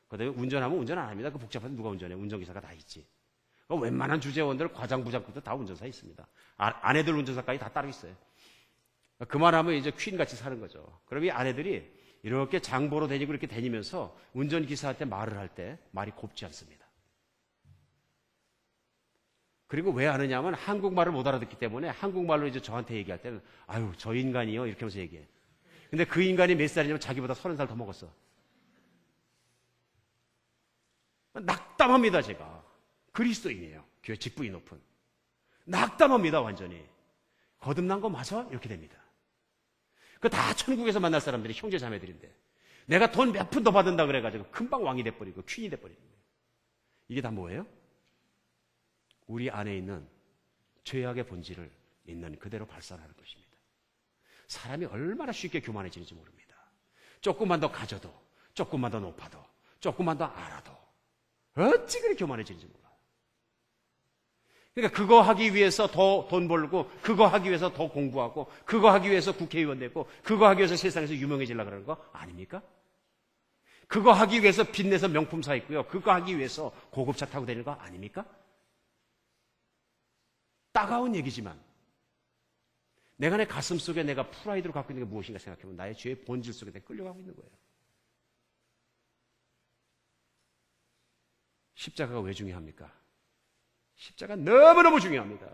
그다음에 운전하면 운전 안 합니다. 그 복잡한 누가 운전해? 운전기사가 다 있지. 웬만한 주재원들 과장 부장부터 다 운전사 있습니다. 아내들 운전사까지 다 따로 있어요. 그만하면 이제 퀸같이 사는 거죠. 그럼 이 아내들이 이렇게 장보러 다니고 이렇게 다니면서 운전기사한테 말을 할 때 말이 곱지 않습니다. 그리고 왜 하느냐면 한국말을 못 알아듣기 때문에 한국말로 이제 저한테 얘기할 때는 아유 저 인간이요 이렇게 하면서 얘기해. 근데 그 인간이 몇 살이냐면 자기보다 30살 더 먹었어. 낙담합니다 제가. 그리스도인이에요. 교회 직분이 높은. 낙담합니다 완전히. 거듭난 거 맞아? 이렇게 됩니다. 그 다 천국에서 만날 사람들이 형제 자매들인데 내가 돈 몇 푼 더 받는다 그래가지고 금방 왕이 돼버리고 퀸이 돼버리는 거예요. 이게 다 뭐예요? 우리 안에 있는 죄악의 본질을 있는 그대로 발산하는 것입니다. 사람이 얼마나 쉽게 교만해지는지 모릅니다. 조금만 더 가져도, 조금만 더 높아도, 조금만 더 알아도 어찌 그렇게 교만해지는지 몰라요. 그러니까 그거 하기 위해서 더 돈 벌고, 그거 하기 위해서 더 공부하고, 그거 하기 위해서 국회의원 되고, 그거 하기 위해서 세상에서 유명해지려고 그러는 거 아닙니까? 그거 하기 위해서 빚내서 명품 사 입고요. 그거 하기 위해서 고급차 타고 다니는 거 아닙니까? 따가운 얘기지만 내가 내 가슴 속에 내가 프라이드로 갖고 있는 게 무엇인가 생각해보면 나의 죄의 본질 속에 내가 끌려가고 있는 거예요. 십자가가 왜 중요합니까? 십자가 너무너무 중요합니다.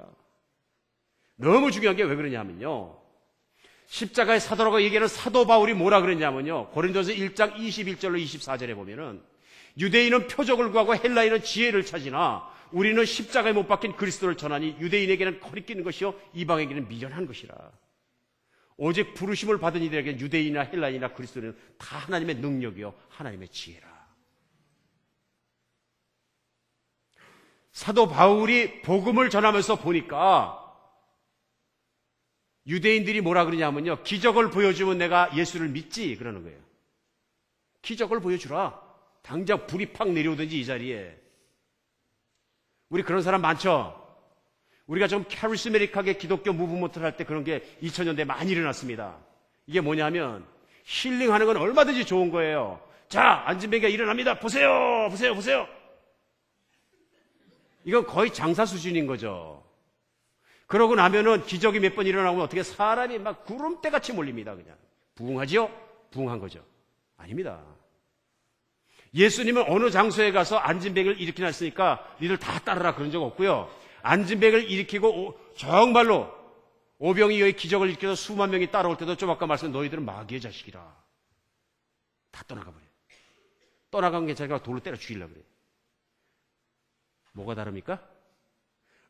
너무 중요한 게 왜 그러냐면요. 십자가의 사도라고 얘기하는 사도 바울이 뭐라 그랬냐면요. 고린도서 1장 21절로 24절에 보면은 유대인은 표적을 구하고 헬라인은 지혜를 찾으나 우리는 십자가에 못 박힌 그리스도를 전하니 유대인에게는 거리끼는 것이요 이방에게는 미련한 것이라. 오직 부르심을 받은 이들에게는 유대인이나 헬라인이나 그리스도는 다 하나님의 능력이요 하나님의 지혜라. 사도 바울이 복음을 전하면서 보니까 유대인들이 뭐라 그러냐면요. 기적을 보여주면 내가 예수를 믿지 그러는 거예요. 기적을 보여주라. 당장 불이 팍 내려오든지 이 자리에. 우리 그런 사람 많죠? 우리가 좀 카리스메틱하게 기독교 무브먼트를 할 때 그런 게 2000년대에 많이 일어났습니다. 이게 뭐냐면 힐링하는 건 얼마든지 좋은 거예요. 자, 안진뱅이가 일어납니다. 보세요. 보세요. 보세요. 이건 거의 장사 수준인 거죠. 그러고 나면은 기적이 몇 번 일어나면 어떻게 사람이 막 구름대같이 몰립니다. 그냥. 부흥하지요? 부흥한 거죠. 아닙니다. 예수님은 어느 장소에 가서 안진뱅이를 일으키나 했으니까 니들 다 따르라 그런 적 없고요. 안진뱅이를 일으키고 정말로 오병이 여의 기적을 일으켜서 수만 명이 따라올 때도 좀 아까 말씀 너희들은 마귀의 자식이라. 다 떠나가 버려요. 떠나간 게 자기가 돌로 때려 죽이려고 그래요. 뭐가 다릅니까?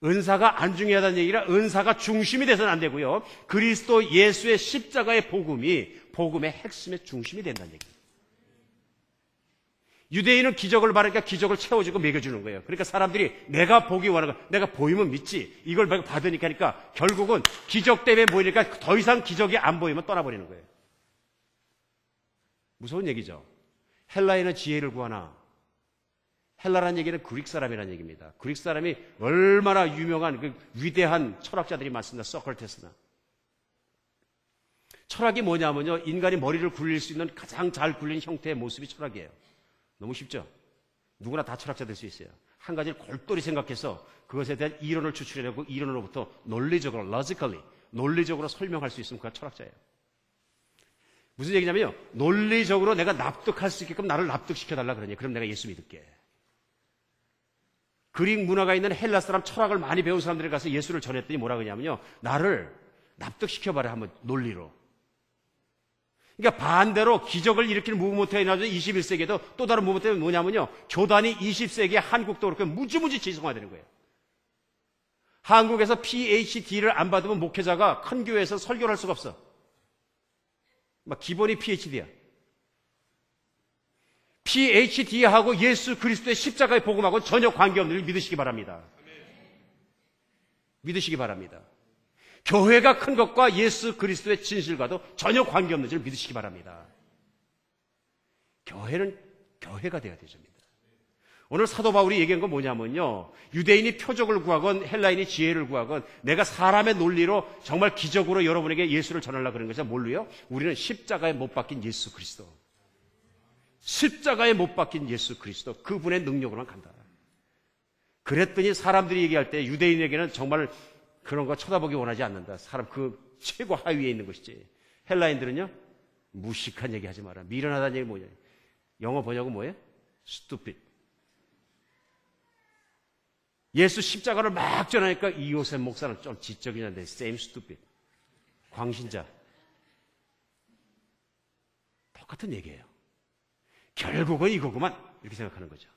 은사가 안 중요하다는 얘기라 은사가 중심이 돼서는 안 되고요. 그리스도 예수의 십자가의 복음이 복음의 핵심의 중심이 된다는 얘기입니다. 유대인은 기적을 바라니까 기적을 채워주고 먹여주는 거예요. 그러니까 사람들이 내가 보기 원하는 거, 내가 보이면 믿지. 이걸 받으니까 결국은 기적 때문에 보이니까 더 이상 기적이 안 보이면 떠나버리는 거예요. 무서운 얘기죠. 헬라인은 지혜를 구하나. 헬라라는 얘기는 그릭 사람이라는 얘기입니다. 그릭 사람이 얼마나 유명한 그 위대한 철학자들이 많습니다. 소크라테스나. 철학이 뭐냐면요. 인간이 머리를 굴릴 수 있는 가장 잘 굴린 형태의 모습이 철학이에요. 너무 쉽죠? 누구나 다 철학자 될 수 있어요. 한 가지를 골똘히 생각해서 그것에 대한 이론을 추출해내고 이론으로부터 논리적으로, logically, 논리적으로 설명할 수 있으면 그가 철학자예요. 무슨 얘기냐면요. 논리적으로 내가 납득할 수 있게끔 나를 납득시켜달라 그러니 그럼 내가 예수 믿을게. 그릭 문화가 있는 헬라 사람 철학을 많이 배운 사람들이 가서 예수를 전했더니 뭐라 그러냐면요. 나를 납득시켜봐라 한번 논리로. 그러니까 반대로 기적을 일으키는 무브먼트가 나죠. 21세기에도 또 다른 무브먼트가 뭐냐면요. 교단이 20세기에 한국도 그렇게 무지무지 지성화되는 거예요. 한국에서 PhD를 안 받으면 목회자가 큰 교회에서 설교를 할 수가 없어. 막 기본이 PhD야. PhD하고 예수 그리스도의 십자가의 복음하고는 전혀 관계없는 걸 믿으시기 바랍니다. 믿으시기 바랍니다. 교회가 큰 것과 예수 그리스도의 진실과도 전혀 관계없는 줄 믿으시기 바랍니다. 교회는 교회가 되어야 되십니다. 오늘 사도 바울이 얘기한 건 뭐냐면요. 유대인이 표적을 구하건 헬라인이 지혜를 구하건 내가 사람의 논리로 정말 기적으로 여러분에게 예수를 전하려고 그러는 것이 뭘로요? 우리는 십자가에 못 박힌 예수 그리스도. 십자가에 못 박힌 예수 그리스도. 그분의 능력으로만 간다. 그랬더니 사람들이 얘기할 때 유대인에게는 정말 그런 거 쳐다보기 원하지 않는다. 사람 그 최고 하위에 있는 것이지. 헬라인들은요. 무식한 얘기 하지 마라. 미련하다는 얘기 뭐냐. 영어 번역은 뭐예요? stupid. 예수 십자가를 막 전하니까 이요셉 목사는 좀 지적이긴 한데 same stupid. 광신자. 똑같은 얘기예요. 결국은 이거구만. 이렇게 생각하는 거죠.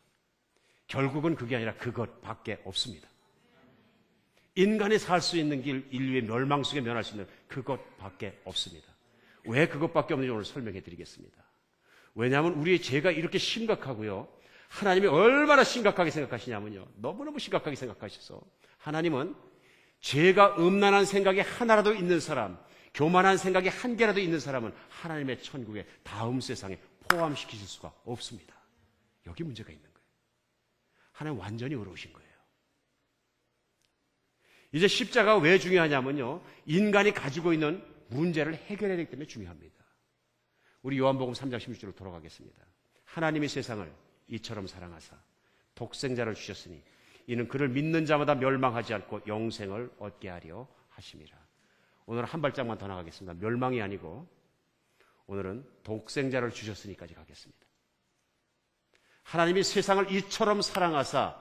결국은 그게 아니라 그것밖에 없습니다. 인간이 살 수 있는 길, 인류의 멸망 속에 면할 수 있는 그것밖에 없습니다. 왜 그것밖에 없는지 오늘 설명해 드리겠습니다. 왜냐하면 우리의 죄가 이렇게 심각하고요. 하나님이 얼마나 심각하게 생각하시냐면요. 너무너무 심각하게 생각하셔서 하나님은 죄가 음란한 생각이 하나라도 있는 사람, 교만한 생각이 한 개라도 있는 사람은 하나님의 천국의 다음 세상에 포함시키실 수가 없습니다. 여기 문제가 있는 거예요. 하나님 완전히 어려우신 거예요. 이제 십자가가 왜 중요하냐면요. 인간이 가지고 있는 문제를 해결해야 되기 때문에 중요합니다. 우리 요한복음 3장 16절로 돌아가겠습니다. 하나님이 세상을 이처럼 사랑하사 독생자를 주셨으니 이는 그를 믿는 자마다 멸망하지 않고 영생을 얻게 하려 하심이라. 오늘은 한 발짝만 더 나가겠습니다. 멸망이 아니고 오늘은 독생자를 주셨으니까지 가겠습니다. 하나님이 세상을 이처럼 사랑하사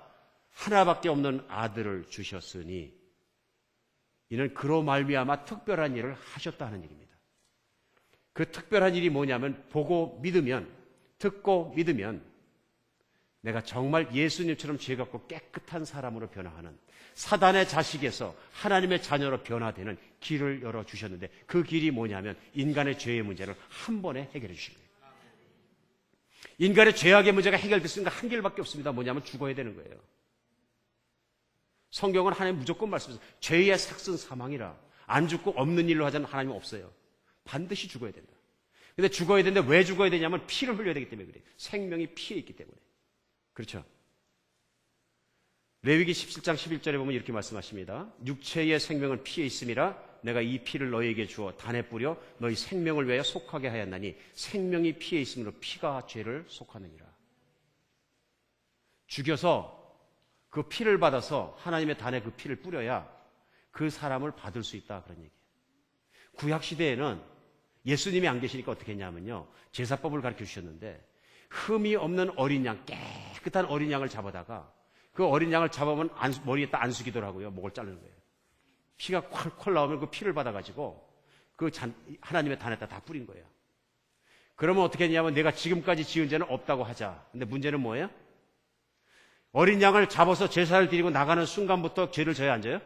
하나밖에 없는 아들을 주셨으니 이는 그로 말미암아 특별한 일을 하셨다 하는 얘기입니다. 그 특별한 일이 뭐냐면 보고 믿으면, 듣고 믿으면 내가 정말 예수님처럼 죄가 없고 깨끗한 사람으로 변화하는, 사단의 자식에서 하나님의 자녀로 변화되는 길을 열어주셨는데, 그 길이 뭐냐면 인간의 죄의 문제를 한 번에 해결해 주신 거예요. 인간의 죄악의 문제가 해결됐으니까 한 길밖에 없습니다. 뭐냐면 죽어야 되는 거예요. 성경은 하나님 무조건 말씀하세요. 죄의 삭은 사망이라. 안 죽고 없는 일로 하자는 하나님은 없어요. 반드시 죽어야 된다. 근데 죽어야 되는데 왜 죽어야 되냐면 피를 흘려야 되기 때문에 그래요. 생명이 피에 있기 때문에. 그렇죠? 레위기 17장 11절에 보면 이렇게 말씀하십니다. 육체의 생명은 피에 있음이라 내가 이 피를 너희에게 주어 단에 뿌려 너희 생명을 위하여 속하게 하였나니 생명이 피에 있으므로 피가 죄를 속하느니라. 죽여서 그 피를 받아서 하나님의 단에 그 피를 뿌려야 그 사람을 받을 수 있다, 그런 얘기예요. 구약시대에는 예수님이 안 계시니까 어떻게 했냐면요, 제사법을 가르쳐 주셨는데 흠이 없는 어린 양, 깨끗한 어린 양을 잡아다가 그 어린 양을 잡으면 머리에다 안수기도를 하고요, 목을 자르는 거예요. 피가 콸콸 나오면 그 피를 받아가지고 그 하나님의 단에다 다 뿌린 거예요. 그러면 어떻게 했냐면 내가 지금까지 지은 죄는 없다고 하자. 근데 문제는 뭐예요? 어린 양을 잡아서 제사를 드리고 나가는 순간부터 죄를 져야 안 져요?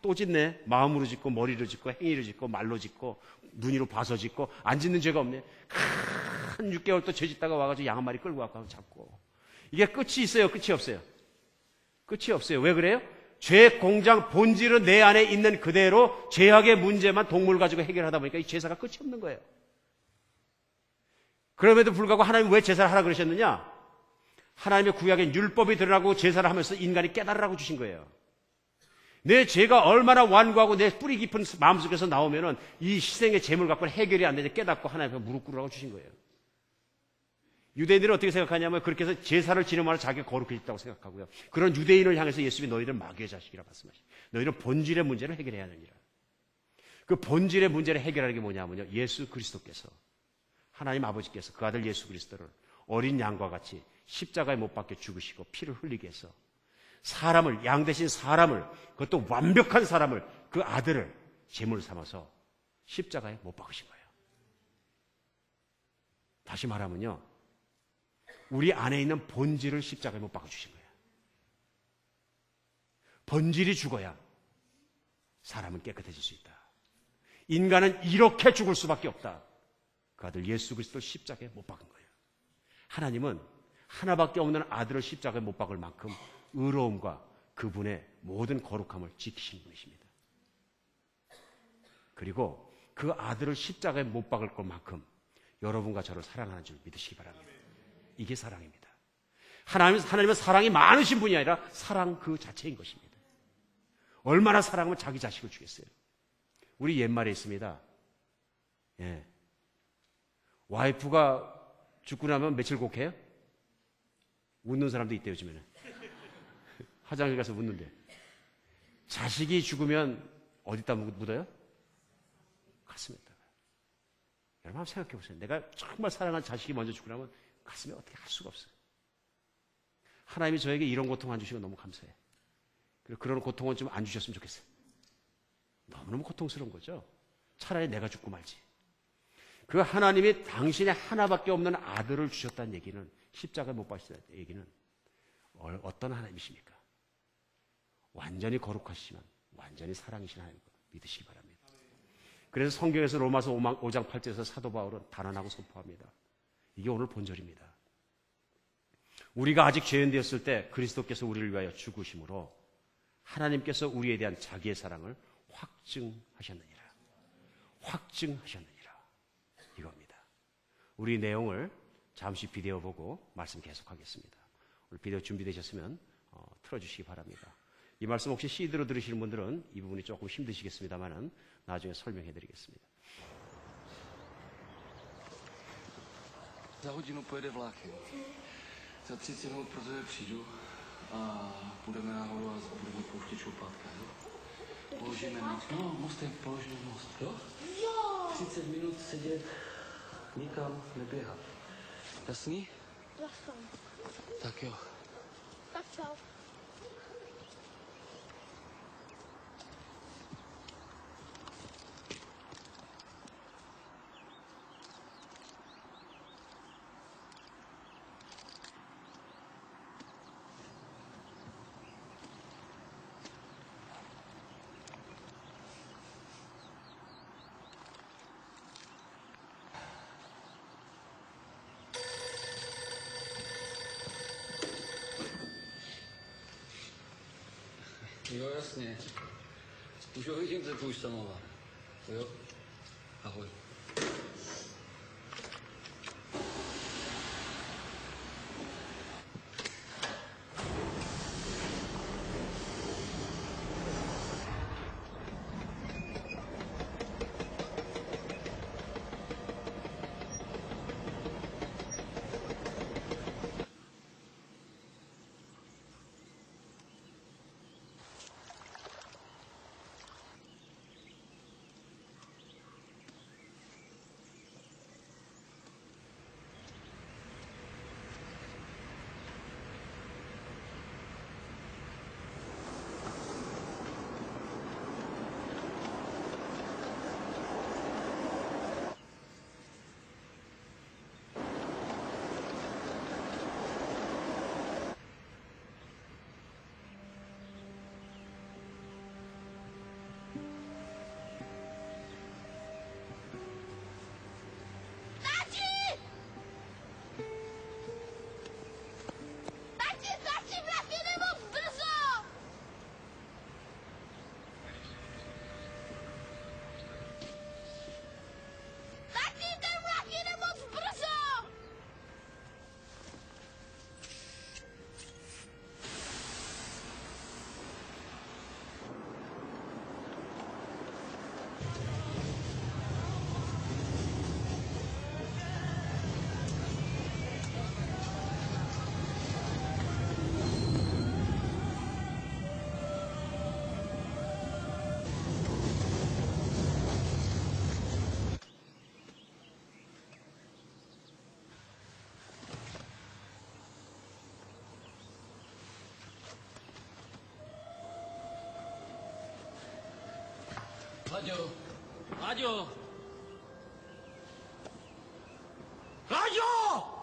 또 짓네. 마음으로 짓고 머리로 짓고 행위로 짓고 말로 짓고 눈으로 봐서 짓고 안 짓는 죄가 없네. 한 6개월 또 죄 짓다가 와가지고 양 한 마리 끌고 와서 잡고. 이게 끝이 있어요? 끝이 없어요? 끝이 없어요. 왜 그래요? 죄 공장 본질은 내 안에 있는 그대로 죄악의 문제만 동물 가지고 해결하다 보니까 이 제사가 끝이 없는 거예요. 그럼에도 불구하고 하나님 왜 제사를 하라 그러셨느냐? 하나님의 구약에 율법이 드러나고 제사를 하면서 인간이 깨달으라고 주신 거예요. 내 죄가 얼마나 완고하고 내 뿌리 깊은 마음속에서 나오면은 이 희생의 제물 갖고는 해결이 안 되지 깨닫고 하나님 앞에 무릎 꿇으라고 주신 거예요. 유대인들은 어떻게 생각하냐면 그렇게 해서 제사를 지내면 자기가 거룩해졌다고 생각하고요. 그런 유대인을 향해서 예수님이 너희들은 마귀의 자식이라 말씀하시죠. 너희는 본질의 문제를 해결해야 하느니라. 그 본질의 문제를 해결하는 게 뭐냐면요, 예수 그리스도께서, 하나님 아버지께서 그 아들 예수 그리스도를 어린 양과 같이 십자가에 못 박혀 죽으시고 피를 흘리게 해서 사람을, 양 대신 사람을, 그것도 완벽한 사람을, 그 아들을 제물 삼아서 십자가에 못 박으신 거예요. 다시 말하면요, 우리 안에 있는 본질을 십자가에 못 박아주신 거예요. 본질이 죽어야 사람은 깨끗해질 수 있다. 인간은 이렇게 죽을 수밖에 없다. 그 아들 예수 그리스도를 십자가에 못 박은 거예요. 하나님은 하나밖에 없는 아들을 십자가에 못 박을 만큼 의로움과 그분의 모든 거룩함을 지키신 분이십니다. 그리고 그 아들을 십자가에 못 박을 것만큼 여러분과 저를 사랑하는 줄 믿으시기 바랍니다. 이게 사랑입니다. 하나님은 사랑이 많으신 분이 아니라 사랑 그 자체인 것입니다. 얼마나 사랑하면 자기 자식을 주겠어요. 우리 옛말에 있습니다. 와이프가 죽고 나면 며칠 곡해요? 웃는 사람도 있대요, 요즘에는. 화장실 가서 웃는데. 자식이 죽으면 어디다 묻어요? 가슴에다가. 여러분 한번 생각해 보세요. 내가 정말 사랑하는 자식이 먼저 죽고 나면 가슴에 어떻게 할 수가 없어요. 하나님이 저에게 이런 고통 안 주시면 너무 감사해요. 그리고 그런 고통은 좀 안 주셨으면 좋겠어요. 너무너무 고통스러운 거죠. 차라리 내가 죽고 말지. 그 하나님이 당신의 하나밖에 없는 아들을 주셨다는 얘기는, 십자가에 못 박으셨다는 얘기는 어떤 하나님이십니까? 완전히 거룩하시지만 완전히 사랑이신 하나님 믿으시기 바랍니다. 그래서 성경에서 로마서 5장 8절에서 사도 바울은 단언하고 선포합니다. 이게 오늘 본절입니다. 우리가 아직 죄인 되었을 때 그리스도께서 우리를 위하여 죽으심으로 하나님께서 우리에 대한 자기의 사랑을 확증하셨느니라. 확증하셨느니라. 이겁니다. 우리 내용을 잠시 비디오 보고 말씀 계속하겠습니다. 오늘 비디오 준비되셨으면 틀어주시기 바랍니다. 이 말씀 혹시 CD로 들으시는 분들은 이 부분이 조금 힘드시겠습니다만은 나중에 설명해 드리겠습니다. Za hodinu pojede vlákem. Za 30 minut pro tebe přijdu a půjdeme nahoru a budeme pouštět šoupátka. Položíme most. No, mostek, položíme most, jo? Jo, 30 minut sedět, nikam neběhat. Jasný? jasno. Tak jo. Tak čau. Jo, jasně. Už ho vidím, ten tvůj samovar. Jo? Ahoj. Tati, vlak jede moc brzo! Tati, ten vlak jede moc brzo! Láďo! Láďo! 라디오!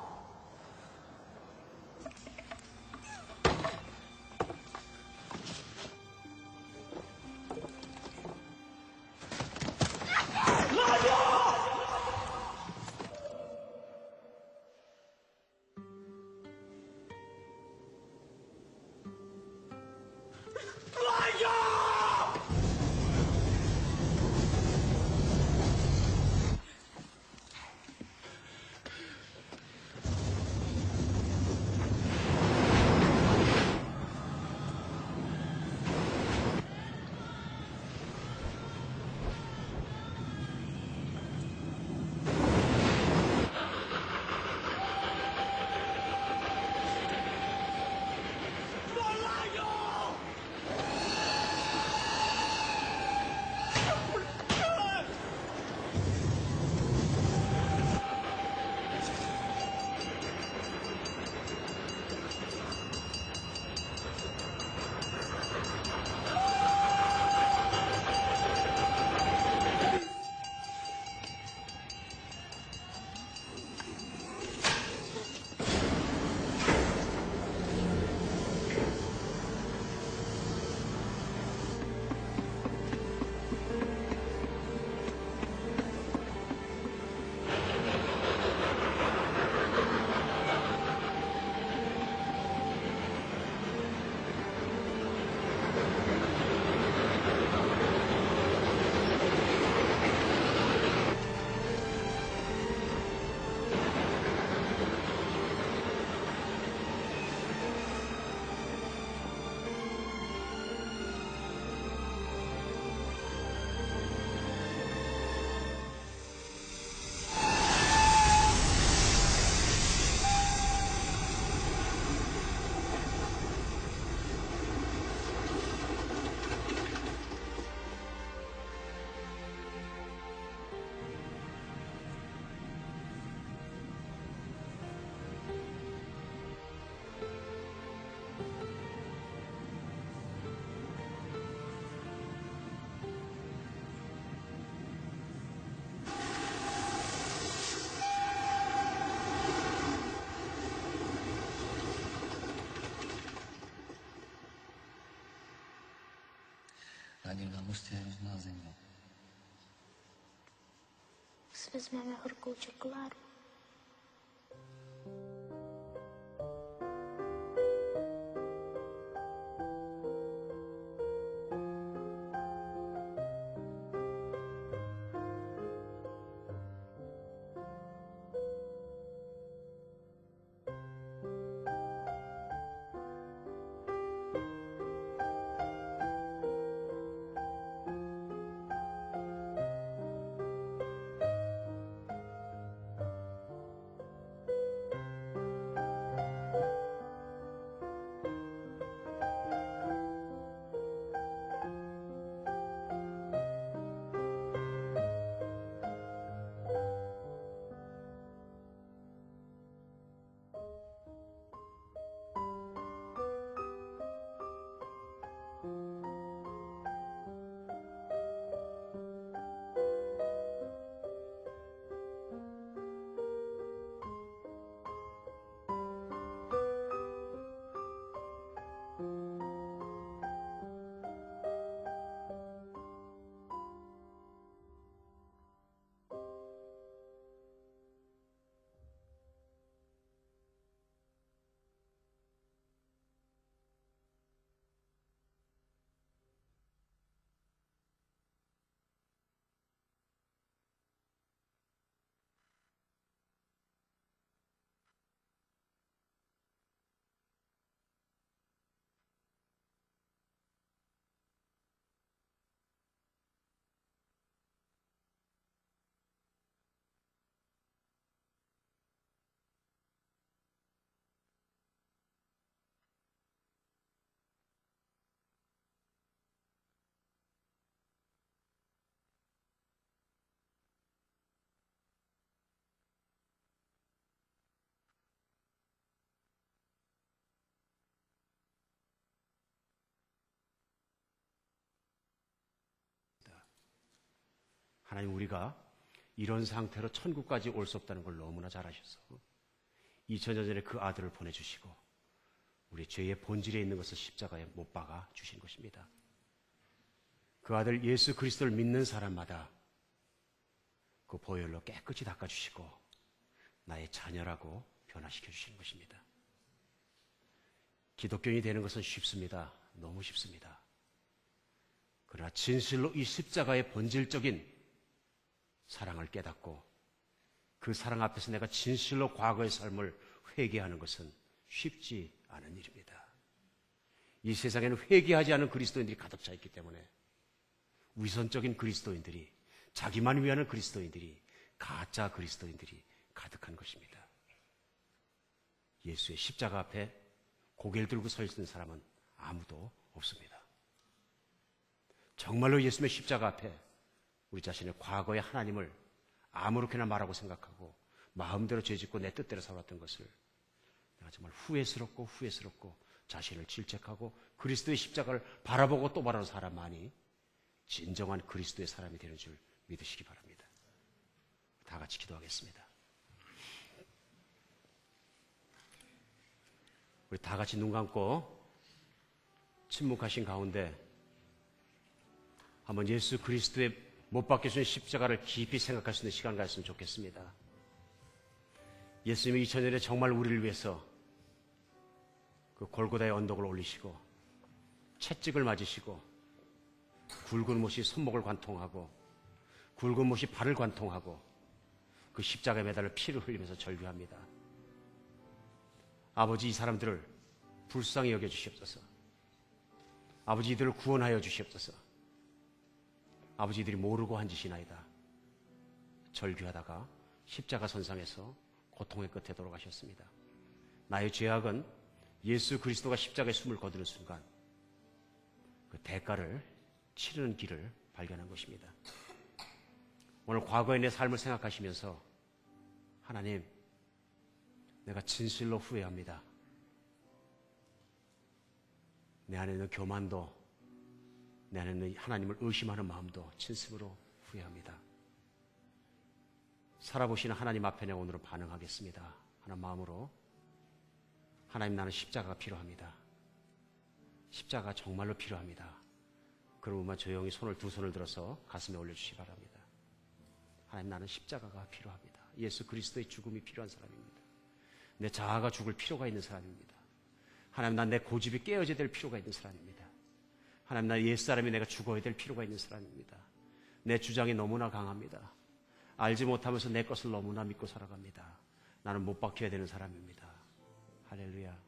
nikam musíš na zemi. Si vezmeme horkou čokoládu. 하나님, 우리가 이런 상태로 천국까지 올 수 없다는 걸 너무나 잘 아셔서 2000년 전에 그 아들을 보내주시고 우리 죄의 본질에 있는 것을 십자가에 못 박아 주신 것입니다. 그 아들 예수 그리스도를 믿는 사람마다 그 보혈로 깨끗이 닦아주시고 나의 자녀라고 변화시켜 주시는 것입니다. 기독교인이 되는 것은 쉽습니다. 너무 쉽습니다. 그러나 진실로 이 십자가의 본질적인 사랑을 깨닫고 그 사랑 앞에서 내가 진실로 과거의 삶을 회개하는 것은 쉽지 않은 일입니다. 이 세상에는 회개하지 않은 그리스도인들이 가득 차 있기 때문에 위선적인 그리스도인들이, 자기만 위하는 그리스도인들이, 가짜 그리스도인들이 가득한 것입니다. 예수의 십자가 앞에 고개를 들고 서 있는 사람은 아무도 없습니다. 정말로 예수님의 십자가 앞에 우리 자신의 과거의 하나님을 아무렇게나 말하고 생각하고 마음대로 죄짓고 내 뜻대로 살았던 것을 내가 정말 후회스럽고 자신을 질책하고 그리스도의 십자가를 바라보고 또 바라는 사람만이 진정한 그리스도의 사람이 되는 줄 믿으시기 바랍니다. 다 같이 기도하겠습니다. 우리 다 같이 눈 감고 침묵하신 가운데 한번 예수 그리스도의 못 박혀주신 십자가를 깊이 생각할 수 있는 시간 가졌으면 좋겠습니다. 예수님이 2000년에 정말 우리를 위해서 그 골고다의 언덕을 올리시고 채찍을 맞으시고 굵은 못이 손목을 관통하고 굵은 못이 발을 관통하고 그 십자가에 매달려 피를 흘리면서 절규합니다. 아버지, 이 사람들을 불쌍히 여겨주시옵소서. 아버지, 이들을 구원하여 주시옵소서. 아버지, 이들이 모르고 한 짓이나이다. 절규하다가 십자가 선상에서 고통의 끝에 돌아가셨습니다. 나의 죄악은 예수 그리스도가 십자가에 숨을 거두는 순간 그 대가를 치르는 길을 발견한 것입니다. 오늘 과거의 내 삶을 생각하시면서 하나님, 내가 진실로 후회합니다. 내 안에 있는 교만도, 내 안에 있는 하나님을 의심하는 마음도 진심으로 후회합니다. 살아보시는 하나님 앞에 내가 오늘은 반응하겠습니다 하는 마음으로, 하나님, 나는 십자가가 필요합니다. 십자가가 정말로 필요합니다. 그러면 조용히 두 손을 들어서 가슴에 올려주시기 바랍니다. 하나님, 나는 십자가가 필요합니다. 예수 그리스도의 죽음이 필요한 사람입니다. 내 자아가 죽을 필요가 있는 사람입니다. 하나님, 난 내 고집이 깨어져야 될 필요가 있는 사람입니다. 하나님, 나 옛사람이 내가 죽어야 될 필요가 있는 사람입니다. 내 주장이 너무나 강합니다. 알지 못하면서 내 것을 너무나 믿고 살아갑니다. 나는 못 박혀야 되는 사람입니다. 할렐루야.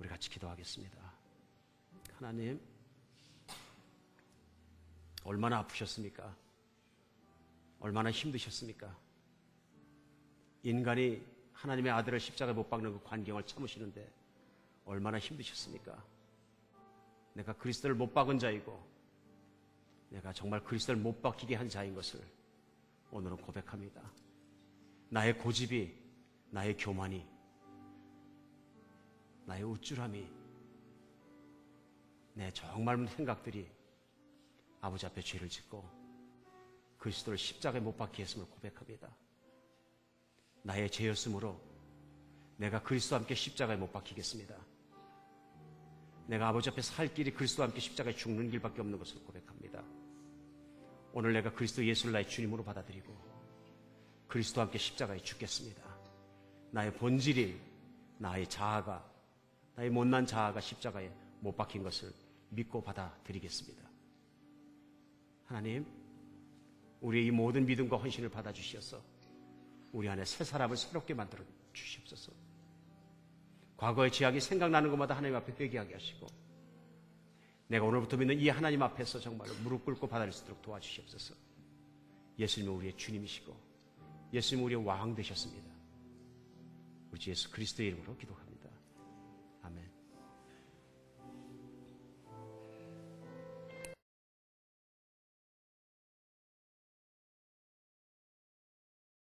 우리 같이 기도하겠습니다. 하나님, 얼마나 아프셨습니까? 얼마나 힘드셨습니까? 인간이 하나님의 아들을 십자가에 못 박는 그 광경을 참으시는데 얼마나 힘드셨습니까? 내가 그리스도를 못 박은 자이고 내가 정말 그리스도를 못 박히게 한 자인 것을 오늘은 고백합니다. 나의 고집이, 나의 교만이, 나의 우쭐함이, 내 정말 생각들이 아버지 앞에 죄를 짓고 그리스도를 십자가에 못 박게 했음을 고백합니다. 나의 죄였으므로 내가 그리스도와 함께 십자가에 못 박히겠습니다. 내가 아버지 앞에 살 길이 그리스도와 함께 십자가에 죽는 길밖에 없는 것을 고백합니다. 오늘 내가 그리스도 예수를 나의 주님으로 받아들이고 그리스도와 함께 십자가에 죽겠습니다. 나의 본질이, 나의 자아가, 나의 못난 자아가 십자가에 못 박힌 것을 믿고 받아들이겠습니다. 하나님, 우리의 이 모든 믿음과 헌신을 받아주시어서 우리 안에 새 사람을 새롭게 만들어 주시옵소서. 과거의 죄악이 생각나는 것마다 하나님 앞에 회개하게 하시고 내가 오늘부터 믿는 이 하나님 앞에서 정말로 무릎 꿇고 받아들일 수 있도록 도와주시옵소서. 예수님은 우리의 주님이시고 예수님은 우리의 왕 되셨습니다. 우리 주 예수 그리스도의 이름으로 기도합니다.